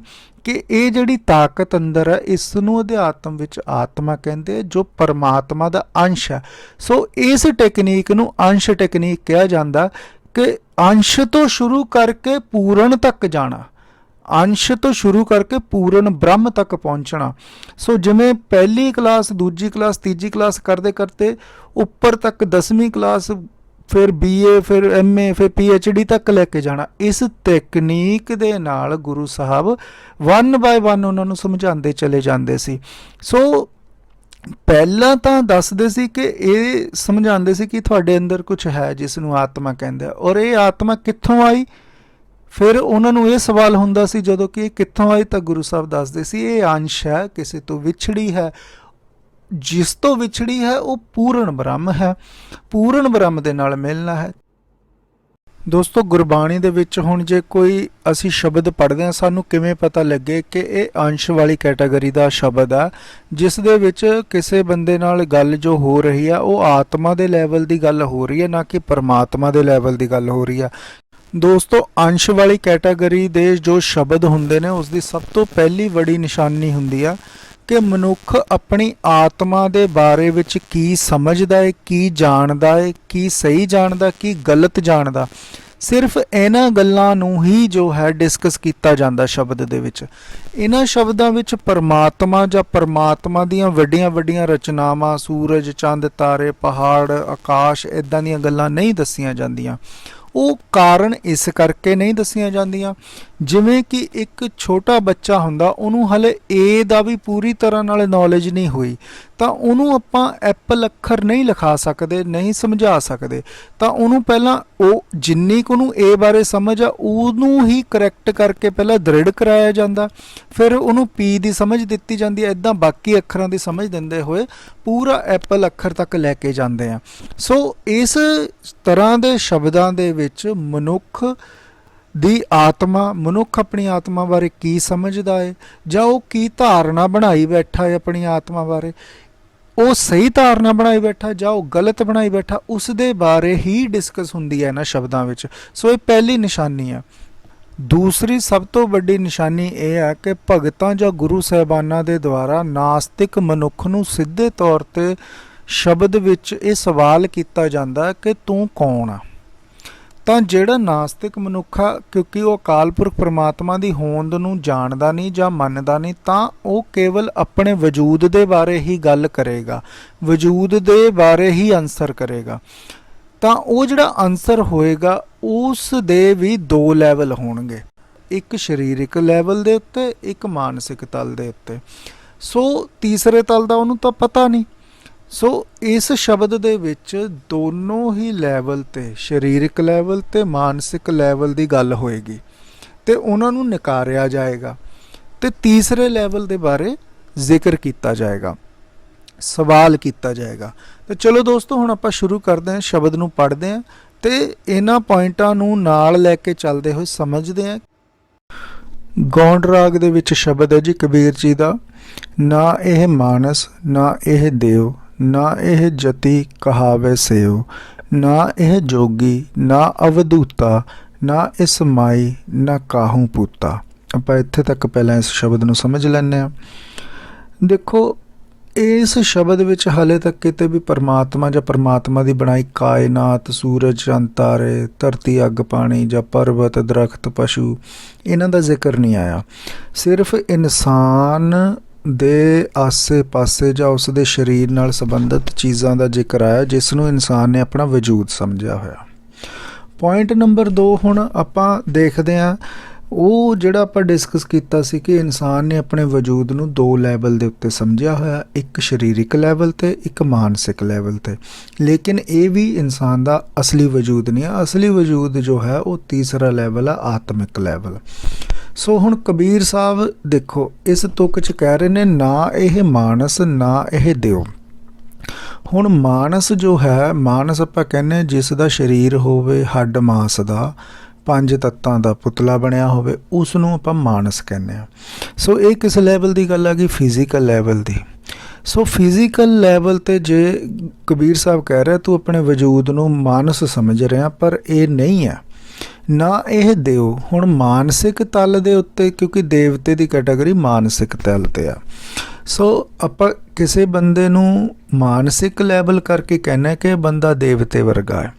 कि ये जिहड़ी ताकत अंदर है इस नूं अध्यात्म विच आत्मा कहंदे, जो परमात्मा दा अंश है। सो इस टैकनीक नूं अंश टैकनीक कहा जाता कि अंश तो शुरू करके पूर्ण तक जाना, अंश तो शुरू करके पूर्ण ब्रह्म तक पहुँचना। सो जिमें पहली क्लास, दूजी क्लास, तीजी क्लास करते करते उपर तक 10वीं क्लास, फिर BA, फिर MA, फिर PhD तक लेके जाना। इस तकनीक दे नाल गुरु साहब 1 बाय 1 उन्होंने समझाते चले जाते सी। सो पहला तो दसदे सी कि ये समझाते सी कि तुहाडे अंदर कुछ है जिसनूं आत्मा कहंदे, और ये आत्मा कित्थों आई। फिर उन्होंने ये सवाल हुंदा सी जदों कि कित्थों आई, तो गुरु साहब दसदे सी ये अंश है, किसी तो विछड़ी है, जिस तो विछड़ी है वो पूर्ण ब्रह्म है, पूर्ण ब्रह्म दे नाल मिलना है। दोस्तों, गुरबाणी दे विच हुण जे कोई असी शब्द पढ़दे हां, सानूं किवें पता लगे कि ये अंश वाली कैटागरी दा शब्द है, जिस दे विच किसी बंदे नाल गल जो हो रही है वो आत्मा दे लैवल दी गल हो रही है, ना कि परमात्मा दे लैवल दी गल हो रही है। दोस्तों, अंश वाली कैटागरी दे जो शब्द हुंदे ने उसकी सब तो पहली बड़ी निशानी हुंदी है कि मनुख अपनी आत्मा दे बारे विच की समझदा है, की जानदा है, की सही जानदा, की गलत जानदा। सिर्फ इन्हां गल्लां नूं ही जो है डिस्कस किया जाता शब्द दे विच। इन्हां शब्दां विच परमात्मा जां परमात्मा दीयां वड्डियां वड्डियां रचनावां, सूरज, चंद, तारे, पहाड़, आकाश, इदां दीयां गल्लां नहीं दस्सियां जांदियां। ਉਹ ਕਾਰਨ ਇਸ ਕਰਕੇ ਨਹੀਂ ਦੱਸੀਆਂ ਜਾਂਦੀਆਂ। ਜਿਵੇਂ ਕਿ ਇੱਕ ਛੋਟਾ ਬੱਚਾ ਹੁੰਦਾ, ਉਹਨੂੰ ਹਲੇ ਏ ਦਾ ਵੀ ਪੂਰੀ ਤਰ੍ਹਾਂ ਨਾਲ ਨੌਲੇਜ ਨਹੀਂ ਹੋਈ, ਤਾਂ ਉਹਨੂੰ ਆਪਾਂ ਐਪਲ ਅੱਖਰ ਨਹੀਂ ਲਿਖਾ ਸਕਦੇ, ਨਹੀਂ ਸਮਝਾ ਸਕਦੇ। ਤਾਂ ਉਹਨੂੰ ਪਹਿਲਾਂ ਉਹ ਜਿੰਨੀ ਕੁ ਉਹਨੂੰ ਏ ਬਾਰੇ ਸਮਝ ਆ ਉਹਨੂੰ ਹੀ ਕਰੈਕਟ ਕਰਕੇ ਪਹਿਲਾਂ ਦ੍ਰਿੜ ਕਰਾਇਆ ਜਾਂਦਾ, ਫਿਰ ਉਹਨੂੰ ਪੀ ਦੀ ਸਮਝ ਦਿੱਤੀ ਜਾਂਦੀ ਹੈ। ਇੱਦਾਂ ਬਾਕੀ ਅੱਖਰਾਂ ਦੀ ਸਮਝ ਦਿੰਦੇ ਹੋਏ ਪੂਰਾ ਐਪਲ ਅੱਖਰ ਤੱਕ ਲੈ ਕੇ ਜਾਂਦੇ ਆ। ਸੋ ਇਸ ਤਰ੍ਹਾਂ ਦੇ ਸ਼ਬਦਾਂ ਦੇ ਵਿੱਚ ਮਨੁੱਖ ਦੀ ਆਤਮਾ, ਮਨੁੱਖ ਆਪਣੀ ਆਤਮਾ ਬਾਰੇ ਕੀ ਸਮਝਦਾ ਹੈ, ਜਾਂ ਉਹ ਕੀ ਧਾਰਨਾ ਬਣਾਈ ਬੈਠਾ ਹੈ ਆਪਣੀ ਆਤਮਾ ਬਾਰੇ, ਉਹ ਸਹੀ ਧਾਰਨਾ ਬਣਾਈ ਬੈਠਾ ਜਾਂ ਉਹ ਗਲਤ ਬਣਾਈ ਬੈਠਾ, ਉਸ ਦੇ ਬਾਰੇ ਹੀ ਡਿਸਕਸ ਹੁੰਦੀ ਹੈ ਇਹਨਾਂ ਸ਼ਬਦਾਂ ਵਿੱਚ। ਸੋ ਇਹ ਪਹਿਲੀ ਨਿਸ਼ਾਨੀ ਹੈ। ਦੂਸਰੀ ਸਭ ਤੋਂ ਵੱਡੀ ਨਿਸ਼ਾਨੀ ਇਹ ਹੈ ਕਿ ਭਗਤਾਂ ਜਾਂ ਗੁਰੂ ਸਾਹਿਬਾਨਾਂ ਦੇ ਦੁਆਰਾ ਨਾਸਤਿਕ ਮਨੁੱਖ ਨੂੰ ਸਿੱਧੇ ਤੌਰ 'ਤੇ ਸ਼ਬਦ ਵਿੱਚ ਇਹ ਸਵਾਲ ਕੀਤਾ ਜਾਂਦਾ ਕਿ ਤੂੰ ਕੌਣ ਆ। ਤਾਂ ਜਿਹੜਾ ਨਾਸਤਿਕ ਮਨੁੱਖ ਆ, ਕਿਉਂਕਿ ਉਹ ਅਕਾਲ ਪੁਰਖ ਪਰਮਾਤਮਾ ਦੀ ਹੋਂਦ ਨੂੰ ਜਾਣਦਾ ਨਹੀਂ ਜਾਂ ਮੰਨਦਾ ਨਹੀਂ, ਤਾਂ ਉਹ ਕੇਵਲ ਆਪਣੇ ਵਜੂਦ ਦੇ ਬਾਰੇ ਹੀ ਗੱਲ ਕਰੇਗਾ, ਵਜੂਦ ਦੇ ਬਾਰੇ ਹੀ ਆਨਸਰ ਕਰੇਗਾ। ਤਾਂ ਉਹ ਜਿਹੜਾ ਆਨਸਰ ਹੋਏਗਾ ਉਸ ਦੇ ਵੀ ਦੋ ਲੈਵਲ ਹੋਣਗੇ, ਇੱਕ ਸਰੀਰਕ ਲੈਵਲ ਦੇ ਉੱਤੇ, ਇੱਕ ਮਾਨਸਿਕ ਤਲ ਦੇ ਉੱਤੇ। ਸੋ ਤੀਸਰੇ ਤਲ ਦਾ ਉਹਨੂੰ ਤਾਂ ਪਤਾ ਨਹੀਂ। ਸੋ ਇਸ ਸ਼ਬਦ ਦੇ ਵਿੱਚ ਦੋਨੋਂ ਹੀ ਲੈਵਲ 'ਤੇ, ਸਰੀਰਕ ਲੈਵਲ 'ਤੇ ਮਾਨਸਿਕ ਲੈਵਲ ਦੀ ਗੱਲ ਹੋਏਗੀ ਅਤੇ ਉਹਨਾਂ ਨੂੰ ਨਕਾਰਿਆ ਜਾਏਗਾ, ਅਤੇ ਤੀਸਰੇ ਲੈਵਲ ਦੇ ਬਾਰੇ ਜ਼ਿਕਰ ਕੀਤਾ ਜਾਏਗਾ, ਸਵਾਲ ਕੀਤਾ ਜਾਏਗਾ। ਤਾਂ ਚਲੋ ਦੋਸਤੋ, ਹੁਣ ਆਪਾਂ ਸ਼ੁਰੂ ਕਰਦੇ ਹਾਂ, ਸ਼ਬਦ ਨੂੰ ਪੜ੍ਹਦੇ ਹਾਂ ਅਤੇ ਇਹਨਾਂ ਪੁਆਇੰਟਾਂ ਨੂੰ ਨਾਲ ਲੈ ਕੇ ਚੱਲਦੇ ਹੋਏ ਸਮਝਦੇ ਹਾਂ। ਗੌਂਡ ਰਾਗ ਦੇ ਵਿੱਚ ਸ਼ਬਦ ਹੈ ਜੀ ਕਬੀਰ ਜੀ ਦਾ, ਨਾ ਇਹ ਮਾਨਸ ਨਾ ਇਹ ਦੇਵ, ਨਾ ਇਹ ਜਤੀ ਕਹਾਵੇ ਸੇਵ, ਨਾ ਇਹ ਜੋਗੀ ਨਾ ਅਵਧੂਤਾ, ਨਾ ਇਸ ਮਾਈ ਨਾ ਕਾਹੂ ਪੂਤਾ। ਆਪਾਂ ਇੱਥੇ ਤੱਕ ਪਹਿਲਾਂ ਇਸ ਸ਼ਬਦ ਨੂੰ ਸਮਝ ਲੈਂਦੇ ਹਾਂ। ਦੇਖੋ, ਇਸ ਸ਼ਬਦ ਵਿੱਚ ਹਾਲੇ ਤੱਕ ਕਿਤੇ ਵੀ ਪਰਮਾਤਮਾ ਜਾਂ ਪਰਮਾਤਮਾ ਦੀ ਬਣਾਈ ਕਾਇਨਾਤ, ਸੂਰਜ, ਚੰਦ, ਤਾਰੇ, ਧਰਤੀ, ਅੱਗ, ਪਾਣੀ ਜਾਂ ਪਰਬਤ, ਦਰਖਤ, ਪਸ਼ੂ, ਇਹਨਾਂ ਦਾ ਜ਼ਿਕਰ ਨਹੀਂ ਆਇਆ। ਸਿਰਫ ਇਨਸਾਨ ਦੇ ਆਸੇ ਪਾਸੇ ਜਾਂ ਉਸ ਦੇ ਸਰੀਰ ਨਾਲ ਸੰਬੰਧਿਤ ਚੀਜ਼ਾਂ ਦਾ ਜ਼ਿਕਰ ਆਇਆ, ਜਿਸ ਨੂੰ ਇਨਸਾਨ ਨੇ ਆਪਣਾ ਵਜੂਦ ਸਮਝਿਆ ਹੋਇਆ। ਪੁਆਇੰਟ ਨੰਬਰ 2 ਹੁਣ ਆਪਾਂ ਦੇਖਦੇ ਹਾਂ, ਉਹ ਜਿਹੜਾ ਆਪਾਂ ਡਿਸਕਸ ਕੀਤਾ ਸੀ ਕਿ ਇਨਸਾਨ ਨੇ ਆਪਣੇ ਵਜੂਦ ਨੂੰ ਦੋ ਲੈਵਲ ਦੇ ਉੱਤੇ ਸਮਝਿਆ ਹੋਇਆ, ਇੱਕ ਸਰੀਰਕ ਲੈਵਲ 'ਤੇ, ਇੱਕ ਮਾਨਸਿਕ ਲੈਵਲ 'ਤੇ। ਲੇਕਿਨ ਇਹ ਵੀ ਇਨਸਾਨ ਦਾ ਅਸਲੀ ਵਜੂਦ ਨਹੀਂ ਹੈ। ਅਸਲੀ ਵਜੂਦ ਜੋ ਹੈ ਉਹ ਤੀਸਰਾ ਲੈਵਲ ਆ, ਆਤਮਿਕ ਲੈਵਲ। ਸੋ ਹੁਣ ਕਬੀਰ ਸਾਹਿਬ ਦੇਖੋ ਇਸ ਤੁਕ 'ਚ ਕਹਿ ਰਹੇ ਨੇ, ਨਾ ਇਹ ਮਾਨਸ ਨਾ ਇਹ ਦਿਓ। ਹੁਣ ਮਾਨਸ ਜੋ ਹੈ, ਮਾਨਸ ਆਪਾਂ ਕਹਿੰਦੇ ਹਾਂ ਜਿਸ ਦਾ ਸਰੀਰ ਹੋਵੇ ਹੱਡ ਮਾਸ ਦਾ, 5 ਤੱਤਾਂ ਦਾ ਪੁਤਲਾ ਬਣਿਆ ਹੋਵੇ, ਉਸ ਨੂੰ ਆਪਾਂ ਮਾਨਸ ਕਹਿੰਦੇ ਹਾਂ। ਸੋ ਇਹ ਕਿਸ ਲੈਵਲ ਦੀ ਗੱਲ ਆ ਗਈ? ਫਿਜ਼ੀਕਲ ਲੈਵਲ ਦੀ। ਸੋ ਫਿਜ਼ੀਕਲ ਲੈਵਲ 'ਤੇ ਜੇ ਕਬੀਰ ਸਾਹਿਬ ਕਹਿ ਰਿਹਾ ਤੂੰ ਆਪਣੇ ਵਜੂਦ ਨੂੰ ਮਾਨਸ ਸਮਝ ਰਿਹਾ, ਪਰ ਇਹ ਨਹੀਂ ਹੈ। ਨਾ ਇਹ ਦਿਓ। ਹੁਣ ਮਾਨਸਿਕ ਤਲ ਦੇ ਉੱਤੇ, ਕਿਉਂਕਿ ਦੇਵਤੇ ਦੀ ਕੈਟਾਗਰੀ ਮਾਨਸਿਕ ਤਲ 'ਤੇ ਆ, ਸੋ ਆਪਾਂ ਕਿਸੇ ਬੰਦੇ ਨੂੰ ਮਾਨਸਿਕ ਲੈਵਲ ਕਰਕੇ ਕਹਿੰਦੇ ਕਿ ਬੰਦਾ ਦੇਵਤੇ ਵਰਗਾ ਹੈ।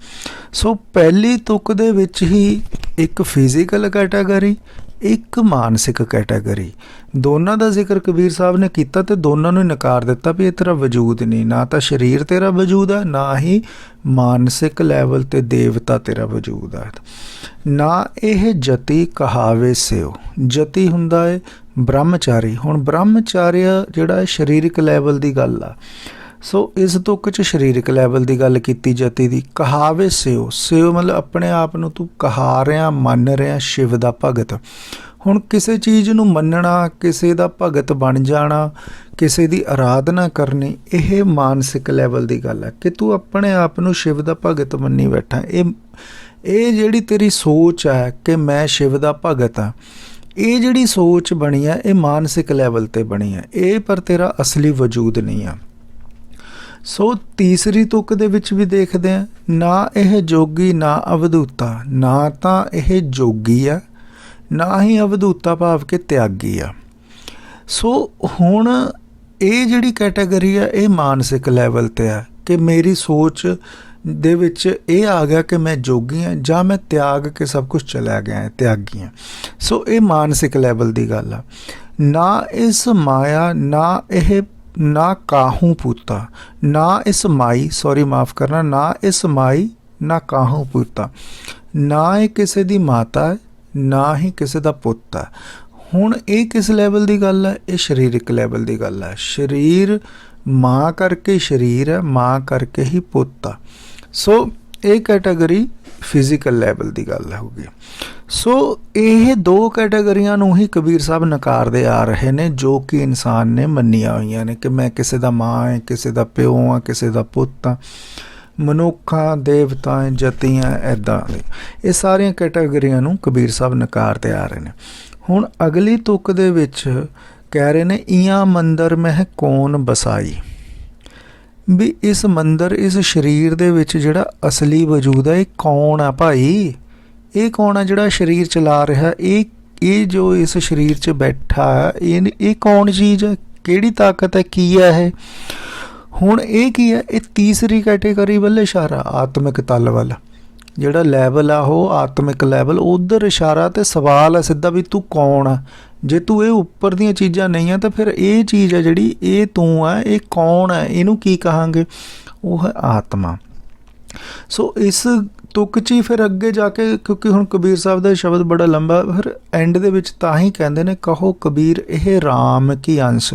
ਸੋ ਪਹਿਲੀ ਤੁਕ ਦੇ ਵਿੱਚ ਹੀ ਇੱਕ ਫਿਜ਼ੀਕਲ ਕੈਟਾਗਰੀ, ਇੱਕ ਮਾਨਸਿਕ ਕੈਟਾਗਰੀ, ਦੋਨਾਂ ਦਾ ਜ਼ਿਕਰ ਕਬੀਰ ਸਾਹਿਬ ਨੇ ਕੀਤਾ ਅਤੇ ਦੋਨਾਂ ਨੂੰ ਨਕਾਰ ਦਿੱਤਾ ਵੀ ਇਹ ਤੇਰਾ ਵਜੂਦ ਨਹੀਂ, ਨਾ ਤਾਂ ਸਰੀਰ ਤੇਰਾ ਵਜੂਦ ਹੈ, ਨਾ ਹੀ ਮਾਨਸਿਕ ਲੈਵਲ 'ਤੇ ਦੇਵਤਾ ਤੇਰਾ ਵਜੂਦ ਹੈ। ਨਾ ਇਹ ਜਤੀ ਕਹਾਵੇ ਸਿਓ। ਜਤੀ ਹੁੰਦਾ ਹੈ ਬ੍ਰਹਮਚਾਰੀ। ਹੁਣ ਬ੍ਰਹਮਚਾਰਿਆ ਜਿਹੜਾ ਹੈ ਸਰੀਰਕ ਲੈਵਲ ਦੀ ਗੱਲ ਆ। ਸੋ ਇਸ ਤੁਕ 'ਚ ਸਰੀਰਕ ਲੈਵਲ ਦੀ ਗੱਲ ਕੀਤੀ ਜਤੀ ਦੀ। ਕਹਾਵੇ ਸਿਓ, ਸਿਓ ਮਤਲਬ ਆਪਣੇ ਆਪ ਨੂੰ ਤੂੰ ਕਹਾ ਰਿਹਾ, ਮੰਨ ਰਿਹਾ, ਸ਼ਿਵ ਦਾ ਭਗਤ। ਹੁਣ ਕਿਸੇ ਚੀਜ਼ ਨੂੰ ਮੰਨਣਾ, ਕਿਸੇ ਦਾ ਭਗਤ ਬਣ ਜਾਣਾ, ਕਿਸੇ ਦੀ ਆਰਾਧਨਾ ਕਰਨੀ, ਇਹ ਮਾਨਸਿਕ ਲੈਵਲ ਦੀ ਗੱਲ ਹੈ ਕਿ ਤੂੰ ਆਪਣੇ ਆਪ ਨੂੰ ਸ਼ਿਵ ਦਾ ਭਗਤ ਮੰਨੀ ਬੈਠਾ। ਇਹ ਜਿਹੜੀ ਤੇਰੀ ਸੋਚ ਹੈ ਕਿ ਮੈਂ ਸ਼ਿਵ ਦਾ ਭਗਤ ਹਾਂ, ਇਹ ਜਿਹੜੀ ਸੋਚ ਬਣੀ ਹੈ ਇਹ ਮਾਨਸਿਕ ਲੈਵਲ 'ਤੇ ਬਣੀ ਹੈ, ਇਹ ਪਰ ਤੇਰਾ ਅਸਲੀ ਵਜੂਦ ਨਹੀਂ ਆ। ਸੋ ਤੀਸਰੀ ਤੁਕ ਦੇ ਵਿੱਚ ਵੀ ਦੇਖਦੇ ਹਾਂ, ਨਾ ਇਹ ਜੋਗੀ ਨਾ ਅਵਧੂਤਾ। ਨਾ ਤਾਂ ਇਹ ਜੋਗੀ ਆ, ਨਾ ਹੀ ਅਵਧੂਤਾ ਭਾਵ ਕਿ ਤਿਆਗੀ ਆ। ਸੋ ਹੁਣ ਇਹ ਜਿਹੜੀ ਕੈਟਾਗਰੀ ਆ ਇਹ ਮਾਨਸਿਕ ਲੈਵਲ 'ਤੇ ਆ ਕਿ ਮੇਰੀ ਸੋਚ ਦੇ ਵਿੱਚ ਇਹ ਆ ਗਿਆ ਕਿ ਮੈਂ ਜੋਗੀ ਹਾਂ ਜਾਂ ਮੈਂ ਤਿਆਗ ਕੇ ਸਭ ਕੁਝ ਚਲਾ ਗਿਆ, ਤਿਆਗੀ ਹਾਂ। ਸੋ ਇਹ ਮਾਨਸਿਕ ਲੈਵਲ ਦੀ ਗੱਲ ਆ। ਨਾ ਇਸ ਮਾਇਆ ਨਾ ਇਹ, ਨਾ ਕਾਹੂ ਪੂਤਾ, ਨਾ ਇਸ ਮਾਈ, ਸੌਰੀ ਮਾਫ ਕਰਨਾ, ਨਾ ਇਸ ਮਾਈ ਨਾ ਕਾਹੂ ਪੂਤਾ। ਨਾ ਇਹ ਕਿਸੇ ਦੀ ਮਾਤਾ ਹੈ, ਨਾ ਹੀ ਕਿਸੇ ਦਾ ਪੁੱਤ ਹੈ। ਹੁਣ ਇਹ ਕਿਸ ਲੈਵਲ ਦੀ ਗੱਲ ਹੈ? ਇਹ ਸਰੀਰਕ ਲੈਵਲ ਦੀ ਗੱਲ ਹੈ। ਸਰੀਰ ਮਾਂ ਕਰਕੇ ਸਰੀਰ ਹੈ, ਮਾਂ ਕਰਕੇ ਹੀ ਪੁੱਤ ਆ। ਸੋ ਇਹ ਕੈਟਾਗਰੀ ਫਿਜ਼ੀਕਲ ਲੈਵਲ ਦੀ ਗੱਲ ਹੋਊਗੀ। ਸੋ ਇਹ ਦੋ ਕੈਟਾਗਰੀਆਂ ਨੂੰ ਹੀ ਕਬੀਰ ਸਾਹਿਬ ਨਕਾਰਦੇ ਆ ਰਹੇ ਨੇ, ਜੋ ਕਿ ਇਨਸਾਨ ਨੇ ਮੰਨੀਆਂ ਹੋਈਆਂ ਨੇ ਕਿ ਮੈਂ ਕਿਸੇ ਦਾ ਮਾਂ ਹੈ, ਕਿਸੇ ਦਾ ਪਿਓ ਹਾਂ, ਕਿਸੇ ਦਾ ਪੁੱਤ ਹਾਂ, ਮਨੁੱਖਾਂ, ਦੇਵਤਾ, ਜਤੀਆਂ, ਇੱਦਾਂ ਦੇ। ਇਹ ਸਾਰੀਆਂ ਕੈਟਾਗਰੀਆਂ ਨੂੰ ਕਬੀਰ ਸਾਹਿਬ ਨਕਾਰਦੇ ਆ ਰਹੇ ਨੇ। ਹੁਣ ਅਗਲੀ ਤੁਕ ਦੇ ਵਿੱਚ ਕਹਿ ਰਹੇ ਨੇ, ਇਆਂ ਮੰਦਰ ਮਹਿ ਕੌਣ ਬਸਾਈ, ਵੀ ਇਸ ਮੰਦਰ, ਇਸ ਸਰੀਰ ਦੇ ਵਿੱਚ ਜਿਹੜਾ ਅਸਲੀ ਵਜੂਦ ਹੈ ਇਹ ਕੌਣ ਆ ਭਾਈ? ਇਹ ਕੌਣ ਆ ਜਿਹੜਾ ਸਰੀਰ ਚਲਾ ਰਿਹਾ? ਇਹ ਜੋ ਇਸ ਸਰੀਰ 'ਚ ਬੈਠਾ ਹੈ, ਇਹ ਕੌਣ ਚੀਜ਼ ਹੈ? ਕਿਹੜੀ ਤਾਕਤ ਹੈ? ਕੀ ਹੈ ਇਹ? ਹੁਣ ਇਹ ਕੀ ਹੈ? ਇਹ ਤੀਸਰੀ ਕੈਟੇਗਰੀ ਵੱਲ ਇਸ਼ਾਰਾ, ਆਤਮਿਕ ਤਲ ਵੱਲ। ਜਿਹੜਾ ਲੈਵਲ ਆ ਉਹ ਆਤਮਿਕ ਲੈਵਲ, ਉਧਰ ਇਸ਼ਾਰਾ ਤੇ ਸਵਾਲ ਹੈ ਸਿੱਧਾ ਵੀ ਤੂੰ ਕੌਣ ਆ? ਜੇ ਤੂੰ ਇਹ ਉੱਪਰ ਦੀਆਂ ਚੀਜ਼ਾਂ ਨਹੀਂ ਆ ਤਾਂ ਫਿਰ ਇਹ ਚੀਜ਼ ਹੈ ਜਿਹੜੀ ਇਹ ਤੂੰ ਆ, ਇਹ ਕੌਣ ਹੈ? ਇਹਨੂੰ ਕੀ ਕਹਾਂਗੇ? ਉਹ ਹੈ ਆਤਮਾ। ਸੋ ਇਸ ਤੁਕ 'ਚ ਹੀ ਫਿਰ ਅੱਗੇ ਜਾ ਕੇ, ਕਿਉਂਕਿ ਹੁਣ ਕਬੀਰ ਸਾਹਿਬ ਦਾ ਸ਼ਬਦ ਬੜਾ ਲੰਬਾ, ਫਿਰ ਐਂਡ ਦੇ ਵਿੱਚ ਤਾਂ ਹੀ ਕਹਿੰਦੇ ਨੇ, ਕਹੋ ਕਬੀਰ ਇਹ ਰਾਮ ਕੀ ਅੰਸ਼।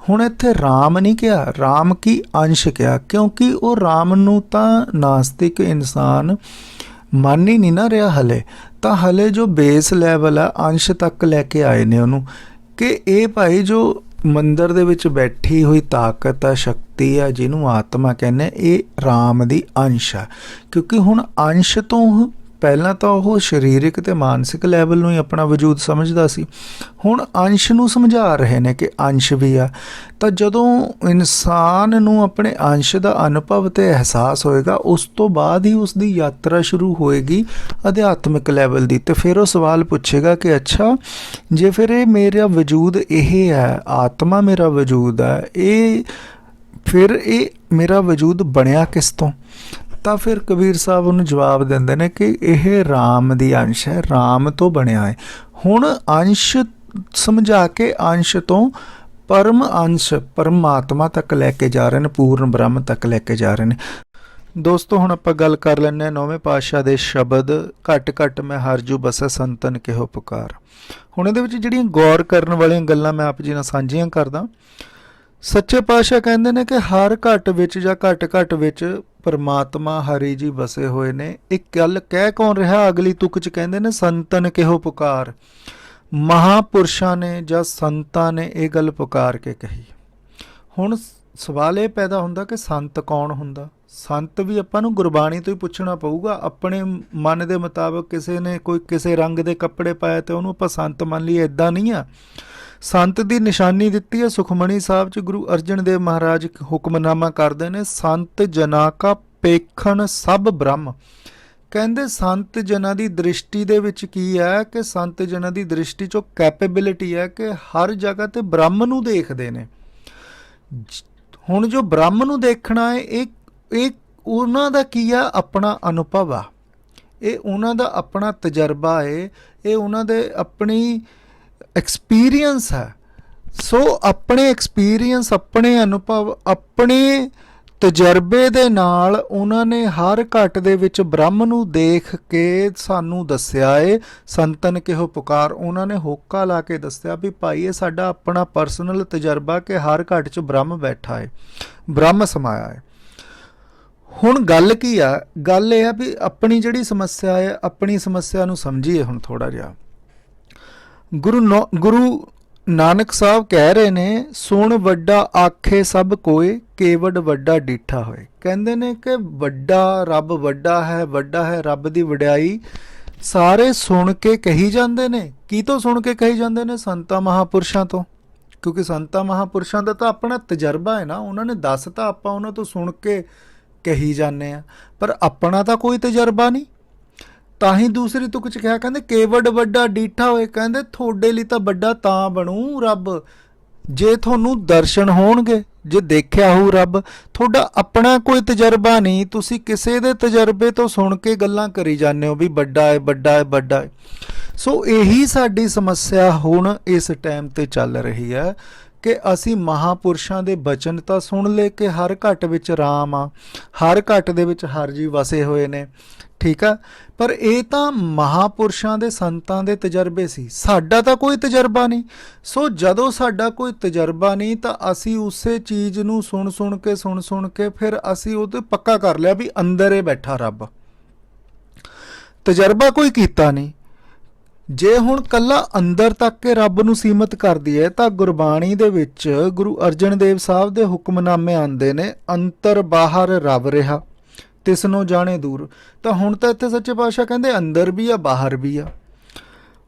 ਹੁਣ ਇੱਥੇ ਰਾਮ ਨਹੀਂ ਕਿਹਾ, ਰਾਮ ਕੀ ਅੰਸ਼ ਕਿਹਾ, ਕਿਉਂਕਿ ਉਹ ਰਾਮ ਨੂੰ ਤਾਂ ਨਾਸਤਿਕ ਇਨਸਾਨ ਮੰਨ ਹੀ ਨਹੀਂ ਨਾ ਰਿਹਾ ਹਲੇ। ਤਾਂ ਹਲੇ ਜੋ ਬੇਸ ਲੈਵਲ ਆ, ਅੰਸ਼ ਤੱਕ ਲੈ ਕੇ ਆਏ ਨੇ ਉਹਨੂੰ, ਕਿ ਇਹ ਭਾਈ ਜੋ ਮੰਦਰ ਦੇ ਵਿੱਚ ਬੈਠੀ ਹੋਈ ਤਾਕਤ ਆ, ਸ਼ਕਤੀ ਆ, ਜਿਹਨੂੰ ਆਤਮਾ ਕਹਿੰਦੇ, ਇਹ ਰਾਮ ਦੀ ਅੰਸ਼ ਆ। ਕਿਉਂਕਿ ਹੁਣ ਅੰਸ਼ ਤੋਂ ਪਹਿਲਾਂ ਤਾਂ ਉਹ ਸਰੀਰਕ ਤੇ ਮਾਨਸਿਕ ਲੈਵਲ ਨੂੰ ਹੀ ਆਪਣਾ ਵਜੂਦ ਸਮਝਦਾ ਸੀ। ਹੁਣ ਅੰਸ਼ ਨੂੰ ਸਮਝਾ ਰਹੇ ਨੇ ਕਿ ਅੰਸ਼ ਵੀ ਆ। ਤਾਂ ਜਦੋਂ ਇਨਸਾਨ ਨੂੰ ਆਪਣੇ ਅੰਸ਼ ਦਾ ਅਨੁਭਵ ਤੇ ਅਹਿਸਾਸ ਹੋਏਗਾ, ਉਸ ਤੋਂ ਬਾਅਦ ਹੀ ਉਸ ਦੀ ਯਾਤਰਾ ਸ਼ੁਰੂ ਹੋਏਗੀ ਅਧਿਆਤਮਿਕ ਲੈਵਲ ਦੀ। ਤੇ ਫਿਰ ਉਹ ਸਵਾਲ ਪੁੱਛੇਗਾ ਕਿ ਅੱਛਾ, ਜੇ ਫਿਰ ਇਹ ਮੇਰਾ ਵਜੂਦ ਇਹ ਹੈ, ਆਤਮਾ ਮੇਰਾ ਵਜੂਦ ਹੈ, ਫਿਰ ਇਹ ਮੇਰਾ ਵਜੂਦ ਬਣਿਆ ਕਿਸ ਤੋਂ? ਤਾਂ ਫਿਰ ਕਬੀਰ ਸਾਹਿਬ ਉਹਨੂੰ ਜਵਾਬ ਦਿੰਦੇ ਨੇ ਕਿ ਇਹ ਰਾਮ ਦੀ ਅੰਸ਼ ਹੈ, ਰਾਮ ਤੋਂ ਬਣਿਆ ਹੈ। ਹੁਣ ਅੰਸ਼ ਸਮਝਾ ਕੇ ਅੰਸ਼ ਤੋਂ ਪਰਮ ਅੰਸ਼, ਪਰਮਾਤਮਾ ਤੱਕ ਲੈ ਕੇ ਜਾ ਰਹੇ ਨੇ, ਪੂਰਨ ਬ੍ਰਹਮ ਤੱਕ ਲੈ ਕੇ ਜਾ ਰਹੇ ਨੇ। ਦੋਸਤੋ ਹੁਣ ਆਪਾਂ ਗੱਲ ਕਰ ਲੈਂਦੇ ਹਾਂ ਨੌਵੇਂ ਪਾਤਸ਼ਾਹ ਦੇ ਸ਼ਬਦ, ਘਟ ਘਟ ਮੈਂ ਹਰਜੂ ਬਸੈ ਸੰਤਨ ਕਿਹੋ ਪੁਕਾਰ। ਹੁਣ ਇਹਦੇ ਵਿੱਚ ਜਿਹੜੀਆਂ ਗੌਰ ਕਰਨ ਵਾਲੀਆਂ ਗੱਲਾਂ ਮੈਂ ਆਪ ਜੀ ਨਾਲ ਸਾਂਝੀਆਂ ਕਰਦਾ। ਸੱਚੇ ਪਾਤਸ਼ਾਹ ਕਹਿੰਦੇ ਨੇ ਕਿ ਹਰ ਘਟ ਵਿੱਚ ਜਾਂ ਘਟ ਘਟ ਵਿੱਚ ਪਰਮਾਤਮਾ ਹਰੀ ਜੀ ਵਸੇ ਹੋਏ ਨੇ। ਇੱਕ ਗੱਲ ਕਹਿ ਕੌਣ ਰਿਹਾ? ਅਗਲੀ ਤੁਕ 'ਚ ਕਹਿੰਦੇ ਨੇ, ਸੰਤਨ ਕਿਹੋ ਪੁਕਾਰ। ਮਹਾਪੁਰਸ਼ਾਂ ਨੇ ਜਾਂ ਸੰਤਾਂ ਨੇ ਇਹ ਗੱਲ ਪੁਕਾਰ ਕੇ ਕਹੀ। ਹੁਣ ਸਵਾਲ ਇਹ ਪੈਦਾ ਹੁੰਦਾ ਕਿ ਸੰਤ ਕੌਣ ਹੁੰਦਾ? ਸੰਤ ਵੀ ਆਪਾਂ ਨੂੰ ਗੁਰਬਾਣੀ ਤੋਂ ਹੀ ਪੁੱਛਣਾ ਪਊਗਾ। ਆਪਣੇ ਮਨ ਦੇ ਮੁਤਾਬਕ ਕਿਸੇ ਨੇ ਕੋਈ ਕਿਸੇ ਰੰਗ ਦੇ ਕੱਪੜੇ ਪਾਏ ਤੇ ਉਹਨੂੰ ਆਪਾਂ ਸੰਤ ਮੰਨ ਲਈਏ, ਇੱਦਾਂ ਨਹੀਂ ਆ। ਸੰਤ ਦੀ ਨਿਸ਼ਾਨੀ ਦਿੱਤੀ ਹੈ ਸੁਖਮਣੀ ਸਾਹਿਬ 'ਚ। ਗੁਰੂ ਅਰਜਨ ਦੇਵ ਮਹਾਰਾਜ ਹੁਕਮਨਾਮਾ ਕਰਦੇ ਨੇ, ਸੰਤ ਜਨਾ ਕਾ ਪੇਖਣ ਸਭ ਬ੍ਰਹਮ। ਕਹਿੰਦੇ ਸੰਤ ਜਨਾਂ ਦੀ ਦ੍ਰਿਸ਼ਟੀ ਦੇ ਵਿੱਚ ਕੀ ਹੈ ਕਿ ਸੰਤ ਜਨਾਂ ਦੀ ਦ੍ਰਿਸ਼ਟੀ 'ਚੋਂ ਕੈਪੇਬਿਲਿਟੀ ਹੈ ਕਿ ਹਰ ਜਗ੍ਹਾ ਤੇ ਬ੍ਰਹਮ ਨੂੰ ਦੇਖਦੇ ਨੇ। ਹੁਣ ਜੋ ਬ੍ਰਹਮ ਨੂੰ ਦੇਖਣਾ ਹੈ, ਇਹ ਉਹਨਾਂ ਦਾ ਕੀ ਆ? ਆਪਣਾ ਅਨੁਭਵ ਆ, ਇਹ ਉਹਨਾਂ ਦਾ ਆਪਣਾ ਤਜਰਬਾ ਹੈ, ਇਹ ਉਹਨਾਂ ਦੇ ਆਪਣੀ ਐਕਸਪੀਰੀਅੰਸ ਹੈ। ਸੋ ਆਪਣੇ ਐਕਸਪੀਰੀਅੰਸ, ਆਪਣੇ ਅਨੁਭਵ, ਆਪਣੇ ਤਜਰਬੇ ਦੇ ਨਾਲ ਉਹਨਾਂ ਨੇ ਹਰ ਘਟ ਦੇ ਵਿੱਚ ਬ੍ਰਹਮ ਨੂੰ ਦੇਖ ਕੇ ਸਾਨੂੰ ਦੱਸਿਆ ਏ। ਸੰਤਨ ਕਿਹੋ ਪੁਕਾਰ, ਉਹਨਾਂ ਨੇ ਹੋਕਾ ਲਾ ਕੇ ਦੱਸਿਆ ਵੀ ਭਾਈ ਇਹ ਸਾਡਾ ਆਪਣਾ ਪਰਸਨਲ ਤਜਰਬਾ ਕਿ ਹਰ ਘਟ 'ਚ ਬ੍ਰਹਮ ਬੈਠਾ ਹੈ, ਬ੍ਰਹਮ ਸਮਾਇਆ ਹੈ। ਹੁਣ ਗੱਲ ਕੀ ਆ? ਗੱਲ ਇਹ ਆ ਵੀ ਆਪਣੀ ਜਿਹੜੀ ਸਮੱਸਿਆ ਹੈ, ਆਪਣੀ ਸਮੱਸਿਆ ਨੂੰ ਸਮਝੀਏ ਹੁਣ ਥੋੜ੍ਹਾ ਜਿਹਾ। ਗੁਰੂ ਨਾਨਕ ਸਾਹਿਬ ਕਹਿ ਰਹੇ ਨੇ, ਸੁਣ ਵੱਡਾ ਆਖੇ ਸਭ ਕੋਏ, ਕੇਵਡ ਵੱਡਾ ਡੀਠਾ ਹੋਏ। ਕਹਿੰਦੇ ਨੇ ਕਿ ਵੱਡਾ ਰੱਬ ਵੱਡਾ ਹੈ ਰੱਬ ਦੀ ਵਡਿਆਈ ਸਾਰੇ ਸੁਣ ਕੇ ਕਹੀ ਜਾਂਦੇ ਨੇ। ਕੀ ਤੋਂ ਸੁਣ ਕੇ ਕਹੀ ਜਾਂਦੇ ਨੇ? ਸੰਤਾਂ ਮਹਾਂਪੁਰਸ਼ਾਂ ਤੋਂ। ਕਿਉਂਕਿ ਸੰਤਾਂ ਮਹਾਂਪੁਰਸ਼ਾਂ ਦਾ ਤਾਂ ਆਪਣਾ ਤਜਰਬਾ ਹੈ ਨਾ, ਉਹਨਾਂ ਨੇ ਦੱਸਤਾ, ਆਪਾਂ ਉਹਨਾਂ ਤੋਂ ਸੁਣ ਕੇ ਕਹੀ ਜਾਂਦੇ ਆ, ਪਰ ਆਪਣਾ ਤਾਂ ਕੋਈ ਤਜਰਬਾ ਨਹੀਂ। ਤਾਂ ਹੀ ਦੂਸਰੀ ਤੁਕ 'ਚ ਕਿਹਾ, ਕਹਿੰਦੇ ਕੇਵਡ ਵੱਡਾ ਡੀਠਾ ਹੋਏ। ਕਹਿੰਦੇ ਤੁਹਾਡੇ ਲਈ ਤਾਂ ਵੱਡਾ ਤਾਂ ਬਣੂ ਰੱਬ ਜੇ ਤੁਹਾਨੂੰ ਦਰਸ਼ਨ ਹੋਣਗੇ, ਜੇ ਦੇਖਿਆ ਹੋਊ ਰੱਬ। ਤੁਹਾਡਾ ਆਪਣਾ ਕੋਈ ਤਜਰਬਾ ਨਹੀਂ, ਤੁਸੀਂ ਕਿਸੇ ਦੇ ਤਜਰਬੇ ਤੋਂ ਸੁਣ ਕੇ ਗੱਲਾਂ ਕਰੀ ਜਾਂਦੇ ਹੋ ਵੀ ਵੱਡਾ ਹੈ ਵੱਡਾ ਹੈ ਵੱਡਾ ਹੈ। ਸੋ ਇਹੀ ਸਾਡੀ ਸਮੱਸਿਆ ਹੁਣ ਇਸ ਟਾਈਮ ਤੇ ਚੱਲ ਰਹੀ ਹੈ ਕਿ ਅਸੀਂ ਮਹਾਂਪੁਰਸ਼ਾਂ ਦੇ ਬਚਨ ਤਾਂ ਸੁਣ ਲਏ ਕਿ ਹਰ ਘਟ ਵਿੱਚ ਰਾਮ ਆ, ਹਰ ਘਟ ਦੇ ਵਿੱਚ ਹਰ ਜੀ ਵਸੇ ਹੋਏ ਨੇ, ਠੀਕ ਆ, ਪਰ ਇਹ ਤਾਂ ਮਹਾਂਪੁਰਸ਼ਾਂ ਦੇ ਸੰਤਾਂ ਦੇ ਤਜਰਬੇ ਸੀ, ਸਾਡਾ ਤਾਂ ਕੋਈ ਤਜਰਬਾ ਨਹੀਂ। ਸੋ ਜਦੋਂ ਸਾਡਾ ਕੋਈ ਤਜਰਬਾ ਨਹੀਂ ਤਾਂ ਅਸੀਂ ਉਸੇ ਚੀਜ਼ ਨੂੰ ਸੁਣ ਕੇ ਫਿਰ ਅਸੀਂ ਉਹ 'ਤੇ ਪੱਕਾ ਕਰ ਲਿਆ ਵੀ ਅੰਦਰ ਹੀ ਬੈਠਾ ਰੱਬ। ਤਜਰਬਾ ਕੋਈ ਕੀਤਾ ਨਹੀਂ। ਜੇ ਹੁਣ ਕੱਲਾ ਅੰਦਰ ਤੱਕ ਕੇ ਰੱਬ ਨੂੰ ਸੀਮਤ ਕਰ ਦਈਏ ਤਾਂ ਗੁਰਬਾਣੀ ਦੇ ਵਿੱਚ ਗੁਰੂ ਅਰਜਨ ਦੇਵ ਸਾਹਿਬ ਦੇ ਹੁਕਮਨਾਮੇ ਆਉਂਦੇ ਨੇ, ਅੰਤਰ ਬਾਹਰ ਰੱਬ ਰਿਹਾ ਤਿਸਨੋਂ ਜਾਣੇ ਦੂਰ। ਤਾਂ ਹੁਣ ਤਾਂ ਇੱਥੇ ਸੱਚੇ ਪਾਤਸ਼ਾਹ ਕਹਿੰਦੇ ਅੰਦਰ ਵੀ ਆ ਬਾਹਰ ਵੀ ਆ।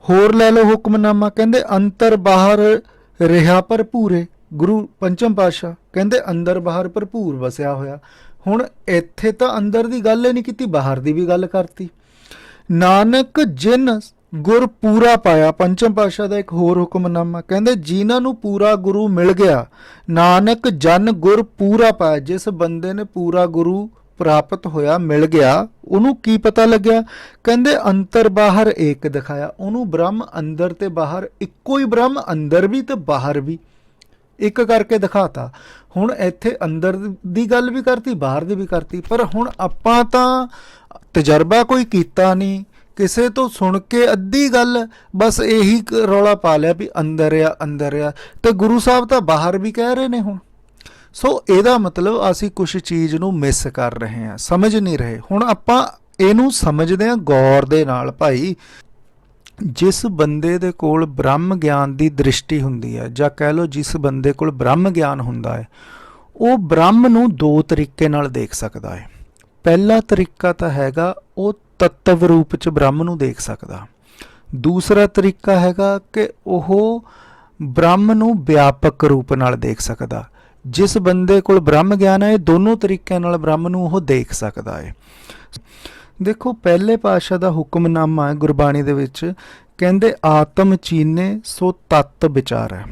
ਹੋਰ ਲੈ ਲਓ ਹੁਕਮਨਾਮਾ, ਕਹਿੰਦੇ ਅੰਤਰ ਬਾਹਰ ਰਿਹਾ ਭਰਪੂਰੇ। ਗੁਰੂ ਪੰਚਮ ਪਾਤਸ਼ਾਹ ਕਹਿੰਦੇ ਅੰਦਰ ਬਾਹਰ ਭਰਪੂਰ ਵਸਿਆ ਹੋਇਆ। ਹੁਣ ਇੱਥੇ ਤਾਂ ਅੰਦਰ ਦੀ ਗੱਲ ਹੀ ਨਹੀਂ ਕੀਤੀ, ਬਾਹਰ ਦੀ ਵੀ ਗੱਲ ਕਰਤੀ। ਨਾਨਕ ਜਿਨ ਗੁਰ ਪੂਰਾ ਪਾਇਆ, ਪੰਚਮ ਪਾਤਸ਼ਾਹ ਦਾ ਇੱਕ ਹੋਰ ਹੁਕਮਨਾਮਾ, ਕਹਿੰਦੇ ਜਿਨ੍ਹਾਂ ਨੂੰ ਪੂਰਾ ਗੁਰੂ ਮਿਲ ਗਿਆ, ਨਾਨਕ ਜਨ ਗੁਰ ਪੂਰਾ ਪਾਇਆ। ਜਿਸ ਬੰਦੇ ਨੇ ਪੂਰਾ ਗੁਰੂ ਪ੍ਰਾਪਤ ਹੋਇਆ, ਮਿਲ ਗਿਆ, ਉਹਨੂੰ ਕੀ ਪਤਾ ਲੱਗਿਆ? ਕਹਿੰਦੇ ਅੰਤਰ ਬਾਹਰ ਏਕ ਦਿਖਾਇਆ। ਉਹਨੂੰ ਬ੍ਰਹਮ ਅੰਦਰ ਤੇ ਬਾਹਰ, ਇੱਕੋ ਹੀ ਬ੍ਰਹਮ ਅੰਦਰ ਵੀ ਤੇ ਬਾਹਰ ਵੀ, ਇੱਕ ਕਰਕੇ ਦਿਖਾਤਾ। ਹੁਣ ਇੱਥੇ ਅੰਦਰ ਦੀ ਗੱਲ ਵੀ ਕਰਤੀ, ਬਾਹਰ ਦੀ ਵੀ ਕਰਤੀ, ਪਰ ਹੁਣ ਆਪਾਂ ਤਾਂ ਤਜਰਬਾ ਕੋਈ ਕੀਤਾ ਨਹੀਂ, ਕਿਸੇ ਤੋਂ ਸੁਣ ਕੇ ਅੱਧੀ ਗੱਲ ਬਸ ਇਹੀ ਰੌਲਾ ਪਾ ਲਿਆ ਵੀ ਅੰਦਰ ਆ ਅੰਦਰ ਆ, ਤੇ ਗੁਰੂ ਸਾਹਿਬ ਤਾਂ ਬਾਹਰ ਵੀ ਕਹਿ ਰਹੇ ਨੇ ਹੁਣ। ਸੋ ਇਹਦਾ ਮਤਲਬ ਅਸੀਂ ਕੁਛ ਚੀਜ਼ ਨੂੰ ਮਿਸ ਕਰ ਰਹੇ ਹਾਂ, ਸਮਝ ਨਹੀਂ ਰਹੇ। ਹੁਣ ਆਪਾਂ ਇਹਨੂੰ ਸਮਝਦੇ ਹਾਂ ਗੌਰ ਦੇ ਨਾਲ। ਭਾਈ ਜਿਸ ਬੰਦੇ ਦੇ ਕੋਲ ਬ੍ਰਹਮ ਗਿਆਨ ਦੀ ਦ੍ਰਿਸ਼ਟੀ ਹੁੰਦੀ ਹੈ, ਜਾਂ ਕਹਿ ਲਓ ਜਿਸ ਬੰਦੇ ਕੋਲ ਬ੍ਰਹਮ ਗਿਆਨ ਹੁੰਦਾ ਹੈ, ਉਹ ਬ੍ਰਹਮ ਨੂੰ ਦੋ ਤਰੀਕੇ ਨਾਲ ਦੇਖ ਸਕਦਾ ਹੈ। ਪਹਿਲਾ ਤਰੀਕਾ ਤਾਂ ਹੈਗਾ ਉਹ ਤੱਤਵ ਰੂਪ 'ਚ ਬ੍ਰਹਮ ਨੂੰ ਦੇਖ ਸਕਦਾ। ਦੂਸਰਾ ਤਰੀਕਾ ਹੈਗਾ ਕਿ ਉਹ ਬ੍ਰਹਮ ਨੂੰ ਵਿਆਪਕ ਰੂਪ ਨਾਲ ਦੇਖ ਸਕਦਾ। ਜਿਸ ਬੰਦੇ ਕੋਲ ਬ੍ਰਹਮ ਗਿਆਨ ਹੈ, ਇਹ ਦੋਨੋਂ ਤਰੀਕਿਆਂ ਨਾਲ ਬ੍ਰਹਮ ਨੂੰ ਉਹ ਦੇਖ ਸਕਦਾ ਹੈ। ਦੇਖੋ ਪਹਿਲੇ ਪਾਤਸ਼ਾਹ ਦਾ ਹੁਕਮਨਾਮਾ ਹੈ ਗੁਰਬਾਣੀ ਦੇ ਵਿੱਚ, ਕਹਿੰਦੇ ਆਤਮ ਚੀਨੇ ਸੋ ਤਤ ਵਿਚਾਰੈ।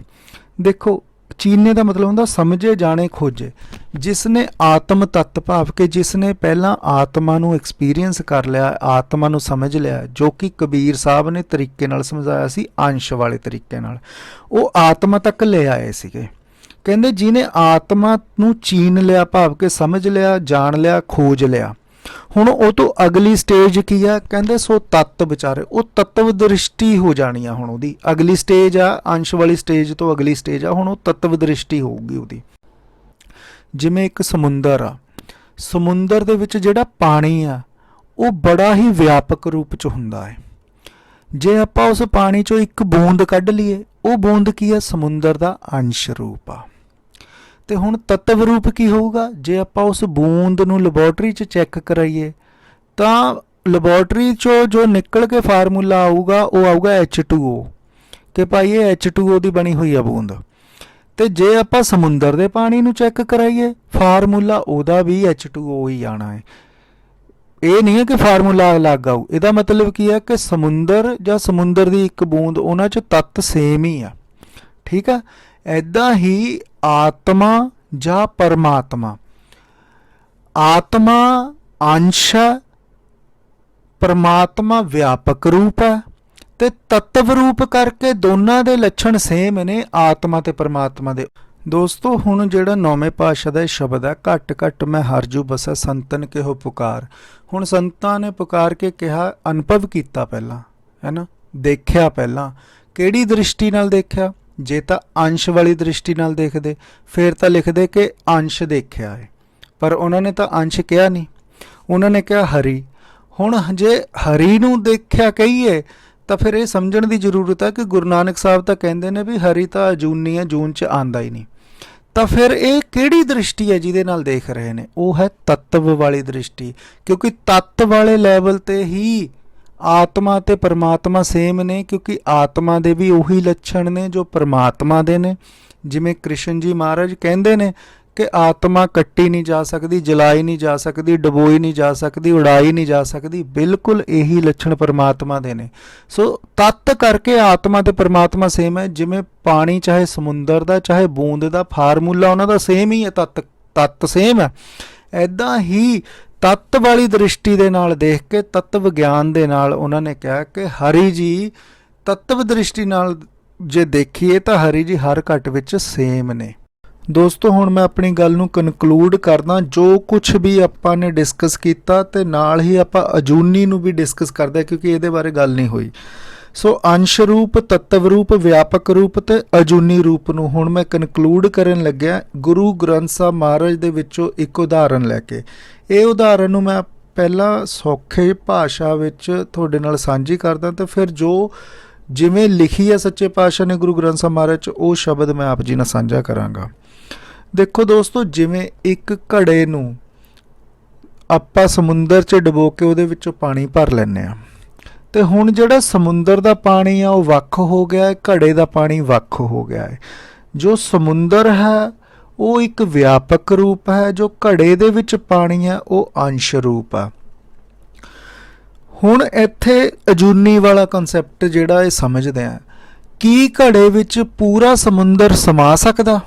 ਦੇਖੋ ਚੀਨੇ ਦਾ ਮਤਲਬ ਹੁੰਦਾ ਸਮਝੇ ਜਾਣੇ ਖੋਜੇ। ਜਿਸ ਨੇ ਆਤਮ ਤੱਤ ਭਾਵ ਕਿ ਜਿਸ ਨੇ ਪਹਿਲਾਂ ਆਤਮਾ ਨੂੰ ਐਕਸਪੀਰੀਅੰਸ ਕਰ ਲਿਆ, ਆਤਮਾ ਨੂੰ ਸਮਝ ਲਿਆ, ਜੋ ਕਿ ਕਬੀਰ ਸਾਹਿਬ ਨੇ ਤਰੀਕੇ ਨਾਲ ਸਮਝਾਇਆ ਸੀ, ਅੰਸ਼ ਵਾਲੇ ਤਰੀਕੇ ਨਾਲ, ਉਹ ਆਤਮਾ ਤੱਕ ਲੈ ਆਏ ਸੀਗੇ। ਕਹਿੰਦੇ ਜਿਹਨੇ ਆਤਮਾ ਨੂੰ ਚੀਨ ਲਿਆ ਭਾਵ ਕਿ ਸਮਝ ਲਿਆ, ਜਾਣ ਲਿਆ, ਖੋਜ ਲਿਆ, ਹੁਣ ਉਹ ਤੋਂ ਅਗਲੀ ਸਟੇਜ ਕੀ ਆ? ਕਹਿੰਦੇ ਸੋ ਤੱਤ ਵਿਚਾਰੇ, ਉਹ ਤੱਤਵ ਦ੍ਰਿਸ਼ਟੀ ਹੋ ਜਾਣੀ ਆ। ਹੁਣ ਉਹਦੀ ਅਗਲੀ ਸਟੇਜ ਆ, ਅੰਸ਼ ਵਾਲੀ ਸਟੇਜ ਤੋਂ ਅਗਲੀ ਸਟੇਜ ਆ, ਹੁਣ ਉਹ ਤੱਤਵ ਦ੍ਰਿਸ਼ਟੀ ਹੋਊਗੀ ਉਹਦੀ। ਜਿਵੇਂ ਇੱਕ ਸਮੁੰਦਰ ਆ, ਸਮੁੰਦਰ ਦੇ ਵਿੱਚ ਜਿਹੜਾ ਪਾਣੀ ਆ ਉਹ ਬੜਾ ਹੀ ਵਿਆਪਕ ਰੂਪ 'ਚ ਹੁੰਦਾ ਹੈ। ਜੇ ਆਪਾਂ ਉਸ ਪਾਣੀ 'ਚੋਂ ਇੱਕ ਬੂੰਦ ਕੱਢ ਲਈਏ, ਉਹ ਬੂੰਦ ਕੀ ਆ? ਸਮੁੰਦਰ ਦਾ ਅੰਸ਼ ਰੂਪ ਆ। ਤੇ ਹੁਣ ਤੱਤਵ ਰੂਪ ਕੀ ਹੋਊਗਾ? ਜੇ ਆਪਾਂ ਉਸ ਬੂੰਦ ਨੂੰ ਲੈਬੋਰਟਰੀ 'ਚ ਚੈੱਕ ਕਰਾਈਏ ਤਾਂ ਲੈਬੋਰਟਰੀ 'ਚੋਂ ਜੋ ਨਿਕਲ ਕੇ ਫਾਰਮੂਲਾ ਆਊਗਾ ਉਹ ਆਊਗਾ H2O, ਕਿ ਭਾਈ ਇਹ H2O ਦੀ ਬਣੀ ਹੋਈ ਆ ਬੂੰਦ। ਤੇ ਜੇ ਆਪਾਂ ਸਮੁੰਦਰ ਦੇ ਪਾਣੀ ਨੂੰ ਚੈੱਕ ਕਰਾਈਏ, ਫਾਰਮੂਲਾ ਉਹਦਾ ਵੀ H2O ਹੀ ਆਣਾ ਹੈ। ਇਹ ਨਹੀਂ ਹੈ ਕਿ ਫਾਰਮੂਲਾ ਅਲੱਗ ਆਊ। ਇਹਦਾ ਮਤਲਬ ਕੀ ਹੈ ਕਿ ਸਮੁੰਦਰ ਜਾਂ ਸਮੁੰਦਰ ਦੀ ਇੱਕ ਬੂੰਦ, ਉਹਨਾਂ 'ਚ ਤੱਤ ਸੇਮ ਹੀ ਆ। ਠੀਕ ਆ। ਇੱਦਾਂ ਹੀ ਆਤਮਾ ਜਾਂ ਪਰਮਾਤਮਾ, ਆਤਮਾ ਅੰਸ਼ ਹੈ, ਪਰਮਾਤਮਾ ਵਿਆਪਕ ਰੂਪ ਹੈ, ਤੇ ਤੱਤਵ ਰੂਪ ਕਰਕੇ ਦੋਨਾਂ ਦੇ ਲੱਛਣ ਸੇਮ ਨੇ, ਆਤਮਾ ਤੇ ਪਰਮਾਤਮਾ ਦੇ। ਦੋਸਤੋ ਹੁਣ ਜਿਹੜਾ ਨੌਵੇਂ ਪਾਤਸ਼ਾਹ ਦਾ ਸ਼ਬਦ ਹੈ, ਘੱਟ ਘੱਟ ਮੈਂ ਹਰਜੂ ਬਸੈ ਸੰਤਨ ਕਿਹੋ ਪੁਕਾਰ। ਹੁਣ ਸੰਤਾਂ ਨੇ ਪੁਕਾਰ ਕੇ ਕਿਹਾ, ਅਨੁਭਵ ਕੀਤਾ ਪਹਿਲਾਂ, ਹੈ ਨਾ, ਦੇਖਿਆ ਪਹਿਲਾਂ। ਕਿਹੜੀ ਦ੍ਰਿਸ਼ਟੀ ਨਾਲ ਦੇਖਿਆ? ਜੇ ਤਾਂ ਅੰਸ਼ ਵਾਲੀ ਦ੍ਰਿਸ਼ਟੀ ਨਾਲ ਦੇਖਦੇ ਫਿਰ ਤਾਂ ਲਿਖਦੇ ਕਿ ਅੰਸ਼ ਦੇਖਿਆ ਹੈ, ਪਰ ਉਹਨਾਂ ਨੇ ਤਾਂ ਅੰਸ਼ ਕਿਹਾ ਨਹੀਂ, ਉਹਨਾਂ ਨੇ ਕਿਹਾ ਹਰੀ। ਹੁਣ ਜੇ ਹਰੀ ਨੂੰ ਦੇਖਿਆ ਕਹੀਏ ਤਾਂ ਫਿਰ ਇਹ ਸਮਝਣ ਦੀ ਜ਼ਰੂਰਤ ਹੈ ਕਿ ਗੁਰੂ ਨਾਨਕ ਸਾਹਿਬ ਤਾਂ ਕਹਿੰਦੇ ਨੇ ਵੀ ਹਰੀ ਤਾਂ ਅਜੂਨੀ ਹੈ, ਜੂਨ 'ਚ ਆਂਦਾ ਹੀ ਨਹੀਂ। ਤਾਂ ਫਿਰ ਇਹ ਕਿਹੜੀ ਦ੍ਰਿਸ਼ਟੀ ਹੈ ਜਿਹਦੇ ਨਾਲ ਦੇਖ ਰਹੇ ਨੇ? ਉਹ ਹੈ ਤੱਤਵ ਵਾਲੀ ਦ੍ਰਿਸ਼ਟੀ, ਕਿਉਂਕਿ ਤੱਤ ਵਾਲੇ ਲੈਵਲ ਤੇ ਹੀ ਆਤਮਾ ਤੇ ਪਰਮਾਤਮਾ ਸੇਮ ਨੇ, ਕਿਉਂਕਿ ਆਤਮਾ ਦੇ ਵੀ ਉਹੀ ਲੱਛਣ ਨੇ ਜੋ ਪਰਮਾਤਮਾ ਦੇ ਨੇ। ਜਿਵੇਂ ਕ੍ਰਿਸ਼ਨ ਜੀ ਮਹਾਰਾਜ ਕਹਿੰਦੇ ਨੇ ਕਿ ਆਤਮਾ ਕੱਟੀ ਨਹੀਂ ਜਾ ਸਕਦੀ, ਜਲਾਈ ਨਹੀਂ ਜਾ ਸਕਦੀ, ਡਬੋਈ ਨਹੀਂ ਜਾ ਸਕਦੀ, ਉਡਾਈ ਨਹੀਂ ਜਾ ਸਕਦੀ, ਬਿਲਕੁਲ ਇਹੀ ਲੱਛਣ ਪਰਮਾਤਮਾ ਦੇ ਨੇ। ਸੋ ਤੱਤ ਕਰਕੇ ਆਤਮਾ ਤੇ ਪਰਮਾਤਮਾ ਸੇਮ ਹੈ। ਜਿਵੇਂ ਪਾਣੀ ਚਾਹੇ ਸਮੁੰਦਰ ਦਾ ਚਾਹੇ ਬੂੰਦ ਦਾ, ਫਾਰਮੂਲਾ ਉਹਨਾਂ ਦਾ ਸੇਮ ਹੀ ਹੈ, ਤੱਤ ਸੇਮ ਹੈ। ਇੱਦਾਂ ਹੀ ਤੱਤ ਵਾਲੀ ਦ੍ਰਿਸ਼ਟੀ ਦੇ ਨਾਲ ਦੇਖ ਕੇ, ਤੱਤਵ ਗਿਆਨ ਦੇ ਨਾਲ ਉਹਨਾਂ ਨੇ ਕਿਹਾ ਕਿ ਹਰੀ ਜੀ ਤੱਤਵ ਦ੍ਰਿਸ਼ਟੀ ਨਾਲ ਜੇ ਦੇਖੀਏ ਤਾਂ ਹਰੀ ਜੀ ਹਰ ਘਟ ਵਿੱਚ ਸੇਮ ਨੇ। ਦੋਸਤੋ ਹੁਣ ਮੈਂ ਆਪਣੀ ਗੱਲ ਨੂੰ ਕਨਕਲੂਡ ਕਰਦਾ। ਜੋ ਕੁਝ ਵੀ ਆਪਾਂ ਨੇ ਡਿਸਕਸ ਕੀਤਾ ਤੇ ਨਾਲ ਹੀ ਆਪਾਂ ਅਜੂਨੀ ਨੂੰ ਵੀ ਡਿਸਕਸ ਕਰਦੇ ਕਿਉਂਕਿ ਇਹਦੇ ਬਾਰੇ ਗੱਲ ਨਹੀਂ ਹੋਈ। ਸੋ ਅੰਸ਼ ਰੂਪ, ਤੱਤਵ ਰੂਪ, ਵਿਆਪਕ ਰੂਪ ਤੇ ਅਜੂਨੀ ਰੂਪ ਨੂੰ ਹੁਣ ਮੈਂ ਕਨਕਲੂਡ ਕਰਨ ਲੱਗਿਆ ਗੁਰੂ ਗ੍ਰੰਥ ਸਾਹਿਬ ਮਹਾਰਾਜ ਦੇ ਵਿੱਚੋਂ ਇੱਕ ਉਦਾਹਰਨ ਲੈ ਕੇ। ਇਹ ਉਦਾਹਰਨ ਨੂੰ ਮੈਂ ਪਹਿਲਾਂ ਸੌਖੇ ਭਾਸ਼ਾ ਵਿੱਚ ਤੁਹਾਡੇ ਨਾਲ ਸਾਂਝੀ ਕਰਦਾ ਤੇ ਫਿਰ ਜੋ ਜਿਵੇਂ ਲਿਖੀ ਹੈ ਸੱਚੇ ਪਾਤਸ਼ਾਹ ਨੇ ਗੁਰੂ ਗ੍ਰੰਥ ਸਾਹਿਬ ਮਹਾਰਾਜ 'ਚ ਉਹ ਸ਼ਬਦ ਮੈਂ ਆਪ ਜੀ ਨਾਲ ਸਾਂਝਾ ਕਰਾਂਗਾ। ਦੇਖੋ ਦੋਸਤੋ, ਜਿਵੇਂ ਇੱਕ ਘੜੇ ਨੂੰ ਆਪਾਂ ਸਮੁੰਦਰ 'ਚ ਡੁਬੋ ਕੇ ਉਹਦੇ ਵਿੱਚੋਂ ਪਾਣੀ ਭਰ ਲੈਂਦੇ ਹਾਂ ਤੇ ਹੁਣ ਜਿਹੜਾ ਸਮੁੰਦਰ ਦਾ ਪਾਣੀ ਆ ਉਹ ਵੱਖ ਹੋ ਗਿਆ ਹੈ, ਘੜੇ ਦਾ ਪਾਣੀ ਵੱਖ ਹੋ ਗਿਆ ਹੈ। ਜੋ ਸਮੁੰਦਰ ਹੈ ਉਹ ਇੱਕ ਵਿਆਪਕ ਰੂਪ ਹੈ, ਜੋ ਘੜੇ ਦੇ ਵਿੱਚ ਪਾਣੀ ਹੈ ਉਹ ਅੰਸ਼ ਰੂਪ ਆ। ਹੁਣ ਇੱਥੇ ਅਜੂਨੀ ਵਾਲਾ ਕਨਸੈਪਟ ਜਿਹੜਾ ਇਹ ਸਮਝਦੇ ਆ, ਕੀ ਘੜੇ ਵਿੱਚ ਪੂਰਾ ਸਮੁੰਦਰ ਸਮਾ ਸਕਦਾ?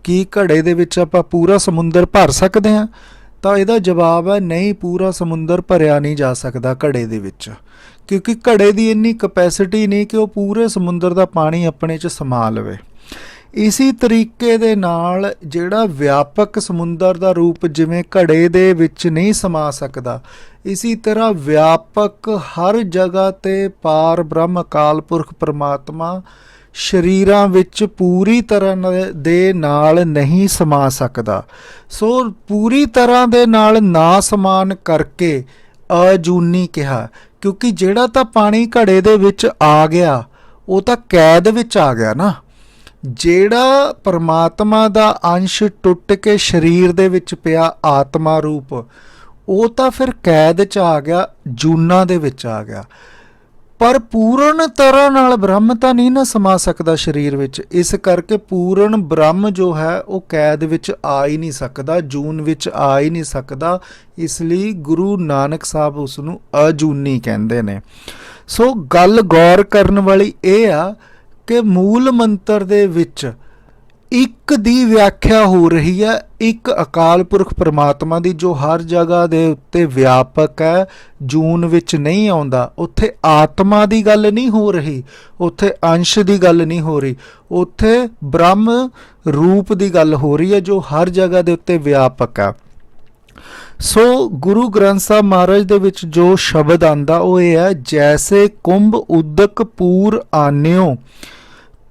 ਕੀ ਘੜੇ ਦੇ ਵਿੱਚ ਆਪਾਂ ਪੂਰਾ ਸਮੁੰਦਰ ਭਰ ਸਕਦੇ ਹਾਂ? ਤਾਂ ਇਹਦਾ ਜਵਾਬ ਹੈ ਨਹੀਂ, ਪੂਰਾ ਸਮੁੰਦਰ ਭਰਿਆ ਨਹੀਂ ਜਾ ਸਕਦਾ ਘੜੇ ਦੇ ਵਿੱਚ, ਕਿਉਂਕਿ ਘੜੇ ਦੀ ਇੰਨੀ ਕਪੈਸਿਟੀ ਨਹੀਂ ਕਿ ਉਹ ਪੂਰੇ ਸਮੁੰਦਰ ਦਾ ਪਾਣੀ ਆਪਣੇ 'ਚ ਸਮਾ ਲਵੇ। ਇਸੀ ਤਰੀਕੇ ਦੇ ਨਾਲ ਜਿਹੜਾ ਵਿਆਪਕ ਸਮੁੰਦਰ ਦਾ ਰੂਪ ਜਿਵੇਂ ਘੜੇ ਦੇ ਵਿੱਚ ਨਹੀਂ ਸਮਾ ਸਕਦਾ, ਇਸੀ ਤਰ੍ਹਾਂ ਵਿਆਪਕ ਹਰ ਜਗ੍ਹਾ 'ਤੇ ਪਾਰ ਬ੍ਰਹਮ ਅਕਾਲ ਪੁਰਖ ਪਰਮਾਤਮਾ ਸਰੀਰਾਂ ਵਿੱਚ ਪੂਰੀ ਤਰ੍ਹਾਂ ਦੇ ਨਾਲ ਨਹੀਂ ਸਮਾ ਸਕਦਾ। ਸੋ ਪੂਰੀ ਤਰ੍ਹਾਂ ਦੇ ਨਾਲ ਨਾ ਸਮਾਨ ਕਰਕੇ ਅਜੂਨੀ ਕਿਹਾ, ਕਿਉਂਕਿ ਜਿਹੜਾ ਤਾਂ ਪਾਣੀ ਘੜੇ ਦੇ ਵਿੱਚ ਆ ਗਿਆ ਉਹ ਤਾਂ ਕੈਦ ਵਿੱਚ ਆ ਗਿਆ ਨਾ। ਜਿਹੜਾ ਪਰਮਾਤਮਾ ਦਾ ਅੰਸ਼ ਟੁੱਟ ਕੇ ਸਰੀਰ ਦੇ ਵਿੱਚ ਪਿਆ ਆਤਮਾ ਰੂਪ, ਉਹ ਤਾਂ ਫਿਰ ਕੈਦ 'ਚ ਆ ਗਿਆ, ਜੂਨਾਂ ਦੇ ਵਿੱਚ ਆ ਗਿਆ। ਪਰ ਪੂਰਨ ਤਰ੍ਹਾਂ ਨਾਲ ਬ੍ਰਹਮ ਤਾਂ ਨਹੀਂ ਨਾ ਸਮਾ ਸਕਦਾ ਸਰੀਰ ਵਿੱਚ, ਇਸ ਕਰਕੇ ਪੂਰਨ ਬ੍ਰਹਮ ਜੋ ਹੈ ਉਹ ਕੈਦ ਵਿੱਚ ਆ ਹੀ ਨਹੀਂ ਸਕਦਾ, ਜੂਨ ਵਿੱਚ ਆ ਹੀ ਨਹੀਂ ਸਕਦਾ। ਇਸ ਲਈ ਗੁਰੂ ਨਾਨਕ ਸਾਹਿਬ ਉਸ ਨੂੰ ਅਜੂਨੀ ਕਹਿੰਦੇ ਨੇ। ਸੋ ਗੱਲ ਗੌਰ ਕਰਨ ਵਾਲੀ ਇਹ ਆ ਕਿ ਮੂਲ ਮੰਤਰ ਦੇ ਵਿੱਚ ਇੱਕ ਦੀ ਵਿਆਖਿਆ ਹੋ ਰਹੀ ਹੈ, ਇੱਕ ਅਕਾਲ ਪੁਰਖ ਪਰਮਾਤਮਾ ਦੀ ਜੋ ਹਰ ਜਗ੍ਹਾ ਦੇ ਉੱਤੇ ਵਿਆਪਕ ਹੈ, ਜੂਨ ਵਿੱਚ ਨਹੀਂ ਆਉਂਦਾ। ਉੱਥੇ ਆਤਮਾ ਦੀ ਗੱਲ ਨਹੀਂ ਹੋ ਰਹੀ, ਉੱਥੇ ਅੰਸ਼ ਦੀ ਗੱਲ ਨਹੀਂ ਹੋ ਰਹੀ, ਉੱਥੇ ਬ੍ਰਹਮ ਰੂਪ ਦੀ ਗੱਲ ਹੋ ਰਹੀ ਹੈ ਜੋ ਹਰ ਜਗ੍ਹਾ ਦੇ ਉੱਤੇ ਵਿਆਪਕ ਹੈ। ਸੋ ਗੁਰੂ ਗ੍ਰੰਥ ਸਾਹਿਬ ਮਹਾਰਾਜ ਦੇ ਵਿੱਚ ਜੋ ਸ਼ਬਦ ਆਂਦਾ ਉਹ ਇਹ ਹੈ, ਜੈਸੇ ਕੁੰਭ ਉਦਕ ਪੂਰ ਆਨਿਓ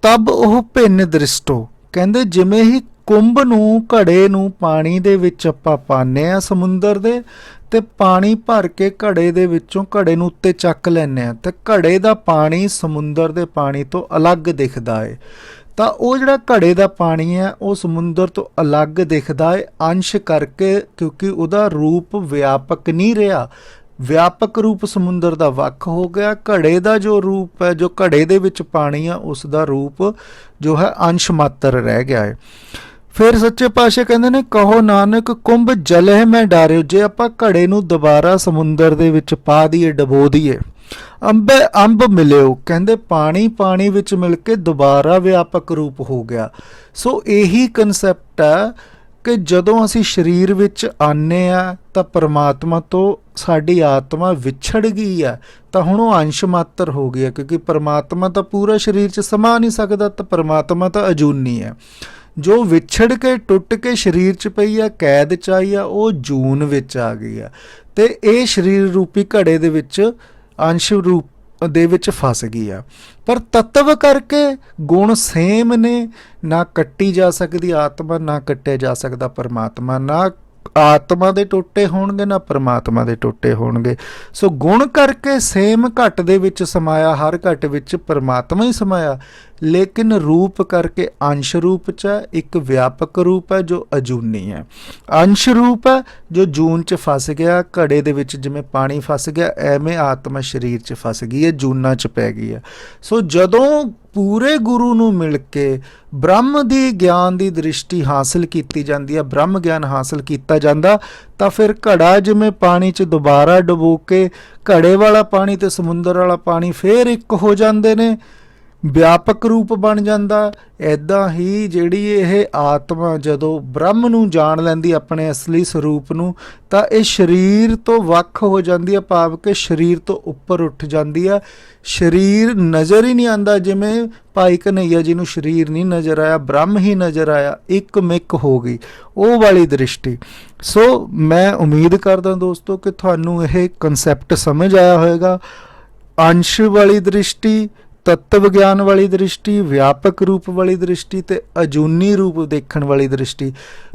ਤਬ ਉਹ ਭਿੰਨ ਦ੍ਰਿਸ਼ਟੋ। ਕਹਿੰਦੇ ਜਿਵੇਂ ਹੀ ਕੁੰਭ ਨੂੰ, ਘੜੇ ਨੂੰ ਪਾਣੀ ਦੇ ਵਿੱਚ ਆਪਾਂ ਪਾਉਂਦੇ ਹਾਂ ਸਮੁੰਦਰ ਦੇ, ਤੇ ਪਾਣੀ ਭਰ ਕੇ ਘੜੇ ਦੇ ਵਿੱਚੋਂ ਘੜੇ ਨੂੰ ਉੱਤੇ ਚੱਕ ਲੈਂਦੇ ਹਾਂ, ਤੇ ਘੜੇ ਦਾ ਪਾਣੀ ਸਮੁੰਦਰ ਦੇ ਪਾਣੀ ਤੋਂ ਅਲੱਗ ਦਿਖਦਾ ਹੈ। ਤਾਂ ਉਹ ਜਿਹੜਾ ਘੜੇ ਦਾ ਪਾਣੀ ਹੈ ਉਹ ਸਮੁੰਦਰ ਤੋਂ ਅਲੱਗ ਦਿਖਦਾ ਹੈ ਅੰਸ਼ ਕਰਕੇ, ਕਿਉਂਕਿ ਉਹਦਾ ਰੂਪ ਵਿਆਪਕ ਨਹੀਂ ਰਿਹਾ। ਵਿਆਪਕ ਰੂਪ ਸਮੁੰਦਰ ਦਾ ਵੱਖ ਹੋ ਗਿਆ। ਘੜੇ ਦਾ ਜੋ ਰੂਪ ਹੈ, ਜੋ ਘੜੇ ਦੇ ਵਿੱਚ ਪਾਣੀ ਆ, ਉਸ ਦਾ ਰੂਪ ਜੋ ਹੈ ਅੰਸ਼ ਮਾਤਰ ਰਹਿ ਗਿਆ ਹੈ। ਫਿਰ ਸੱਚੇ ਪਾਤਸ਼ਾਹ ਕਹਿੰਦੇ ਨੇ, ਕਹੋ ਨਾਨਕ ਕੁੰਭ ਜਲਹਿ ਮੈਂ ਡਾਰਿਓ। ਜੇ ਆਪਾਂ ਘੜੇ ਨੂੰ ਦੁਬਾਰਾ ਸਮੁੰਦਰ ਦੇ ਵਿੱਚ ਪਾ ਦਈਏ, ਡਬੋ ਦਈਏ, ਅੰਬੇ ਅੰਬ ਮਿਲਿਓ। ਕਹਿੰਦੇ ਪਾਣੀ ਪਾਣੀ ਵਿੱਚ ਮਿਲ ਕੇ ਦੁਬਾਰਾ ਵਿਆਪਕ ਰੂਪ ਹੋ ਗਿਆ। ਸੋ ਇਹੀ ਕਨਸੈਪਟ ਹੈ ਕਿ ਜਦੋਂ ਅਸੀਂ ਸਰੀਰ ਵਿੱਚ ਆਨੇ ਆ ਤਾਂ ਪਰਮਾਤਮਾ ਤੋਂ ਸਾਡੀ ਆਤਮਾ ਵਿਛੜ ਗਈ ਹੈ, ਤਾਂ ਹੁਣ ਉਹ ਅੰਸ਼ ਮਾਤਰ ਹੋ ਗਿਆ, ਕਿਉਂਕਿ ਪਰਮਾਤਮਾ ਤਾਂ ਪੂਰਾ ਸਰੀਰ 'ਚ ਸਮਾ ਨਹੀਂ ਸਕਦਾ, ਤਾਂ ਪਰਮਾਤਮਾ ਤਾਂ ਅਜੂਨੀ ਹੈ। ਜੋ ਵਿਛੜ ਕੇ ਟੁੱਟ ਕੇ ਸਰੀਰ 'ਚ ਪਈ ਆ, ਕੈਦ 'ਚ ਆਈ ਆ, ਉਹ ਜੂਨ ਵਿੱਚ ਆ ਗਈ ਆ, ਤੇ ਇਹ ਸਰੀਰ ਰੂਪੀ ਘੜੇ ਦੇ ਵਿੱਚ ਅੰਸ਼ ਰੂਪ ਦੇ ਵਿੱਚ ਫਸ ਗਈ ਆ। ਪਰ ਤੱਤਵ ਕਰਕੇ ਗੁਣ ਸੇਮ ਨੇ, ਨਾ ਕੱਟੀ ਜਾ ਸਕਦੀ ਆਤਮਾ, ਨਾ ਕੱਟਿਆ ਜਾ ਸਕਦਾ ਪਰਮਾਤਮਾ। ਨਾ ਆਤਮਾ ਦੇ ਟੋਟੇ ਹੋਣਗੇ, ਨਾ ਪਰਮਾਤਮਾ ਦੇ ਟੋਟੇ ਹੋਣਗੇ। ਸੋ ਗੁਣ ਕਰਕੇ ਸੇਮ ਘਟ ਦੇ ਵਿੱਚ ਸਮਾਇਆ, ਹਰ ਘਟ ਵਿੱਚ ਪਰਮਾਤਮਾ ਹੀ ਸਮਾਇਆ, ਲੇਕਿਨ ਰੂਪ ਕਰਕੇ ਅੰਸ਼ ਰੂਪ 'ਚ ਹੈ, ਇੱਕ ਵਿਆਪਕ ਰੂਪ ਹੈ ਜੋ ਅਜੂਨੀ ਹੈ। ਅੰਸ਼ ਰੂਪ ਹੈ ਜੋ ਜੂਨ 'ਚ ਫਸ ਗਿਆ, ਘੜੇ ਦੇ ਵਿੱਚ ਜਿਵੇਂ ਪਾਣੀ ਫਸ ਗਿਆ, ਐਵੇਂ ਆਤਮਾ ਸਰੀਰ 'ਚ ਫਸ ਗਈ ਹੈ, ਜੂਨਾਂ 'ਚ ਪੈ ਗਈ ਹੈ। ਸੋ ਜਦੋਂ ਪੂਰੇ ਗੁਰੂ ਨੂੰ ਮਿਲ ਕੇ ਬ੍ਰਹਮ ਦੀ ਗਿਆਨ ਦੀ ਦ੍ਰਿਸ਼ਟੀ ਹਾਸਲ ਕੀਤੀ ਜਾਂਦੀ ਹੈ, ਬ੍ਰਹਮ ਗਿਆਨ ਹਾਸਲ ਕੀਤਾ ਜਾਂਦਾ, ਤਾਂ ਫਿਰ ਘੜਾ ਜਿਵੇਂ ਪਾਣੀ 'ਚ ਦੁਬਾਰਾ ਡੁਬੋ ਕੇ ਘੜੇ ਵਾਲਾ ਪਾਣੀ ਤੇ ਸਮੁੰਦਰ ਵਾਲਾ ਪਾਣੀ ਫੇਰ ਇੱਕ ਹੋ ਜਾਂਦੇ ਨੇ। ਵਿਆਪਕ ਰੂਪ ਬਣ ਜਾਂਦਾ। ਇੱਦਾਂ ਹੀ ਜਿਹੜੀ ਇਹ ਆਤਮਾ ਜਦੋਂ ਬ੍ਰਹਮ ਨੂੰ ਜਾਣ ਲੈਂਦੀ ਆਪਣੇ ਅਸਲੀ ਸਰੂਪ ਨੂੰ, ਤਾਂ ਇਹ ਸਰੀਰ ਤੋਂ ਵੱਖ ਹੋ ਜਾਂਦੀ ਹੈ, ਭਾਵ ਕਿ ਸਰੀਰ ਤੋਂ ਉੱਪਰ ਉੱਠ ਜਾਂਦੀ ਹੈ। ਸਰੀਰ ਨਜ਼ਰ ਹੀ ਨਹੀਂ ਆਉਂਦਾ, ਜਿਵੇਂ ਭਾਈ ਕਨ੍ਹਈਆ ਜੀ ਨੂੰ ਸਰੀਰ ਨਹੀਂ ਨਜ਼ਰ ਆਇਆ, ਬ੍ਰਹਮ ਹੀ ਨਜ਼ਰ ਆਇਆ, ਇੱਕ ਮਿਕ ਹੋ ਗਈ, ਉਹ ਵਾਲੀ ਦ੍ਰਿਸ਼ਟੀ। ਸੋ ਮੈਂ ਉਮੀਦ ਕਰਦਾ ਦੋਸਤੋ ਕਿ ਤੁਹਾਨੂੰ ਇਹ ਕਨਸੈਪਟ ਸਮਝ ਆਇਆ ਹੋਵੇਗਾ। ਅੰਸ਼ ਵਾਲੀ ਦ੍ਰਿਸ਼ਟੀ, ਤੱਤਵ ਗਿਆਨ ਵਾਲੀ ਦ੍ਰਿਸ਼ਟੀ, ਵਿਆਪਕ ਰੂਪ ਵਾਲੀ ਦ੍ਰਿਸ਼ਟੀ ਤੇ ਅਜੂਨੀ ਰੂਪ ਦੇਖਣ ਵਾਲੀ ਦ੍ਰਿਸ਼ਟੀ।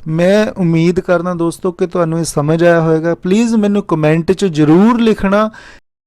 ਮੈਂ ਉਮੀਦ ਕਰਦਾ ਦੋਸਤੋ ਕਿ ਤੁਹਾਨੂੰ ਇਹ ਸਮਝ ਆਇਆ ਹੋਵੇਗਾ। ਪਲੀਜ਼ ਮੈਨੂੰ ਕਮੈਂਟ 'ਚ ਜ਼ਰੂਰ ਲਿਖਣਾ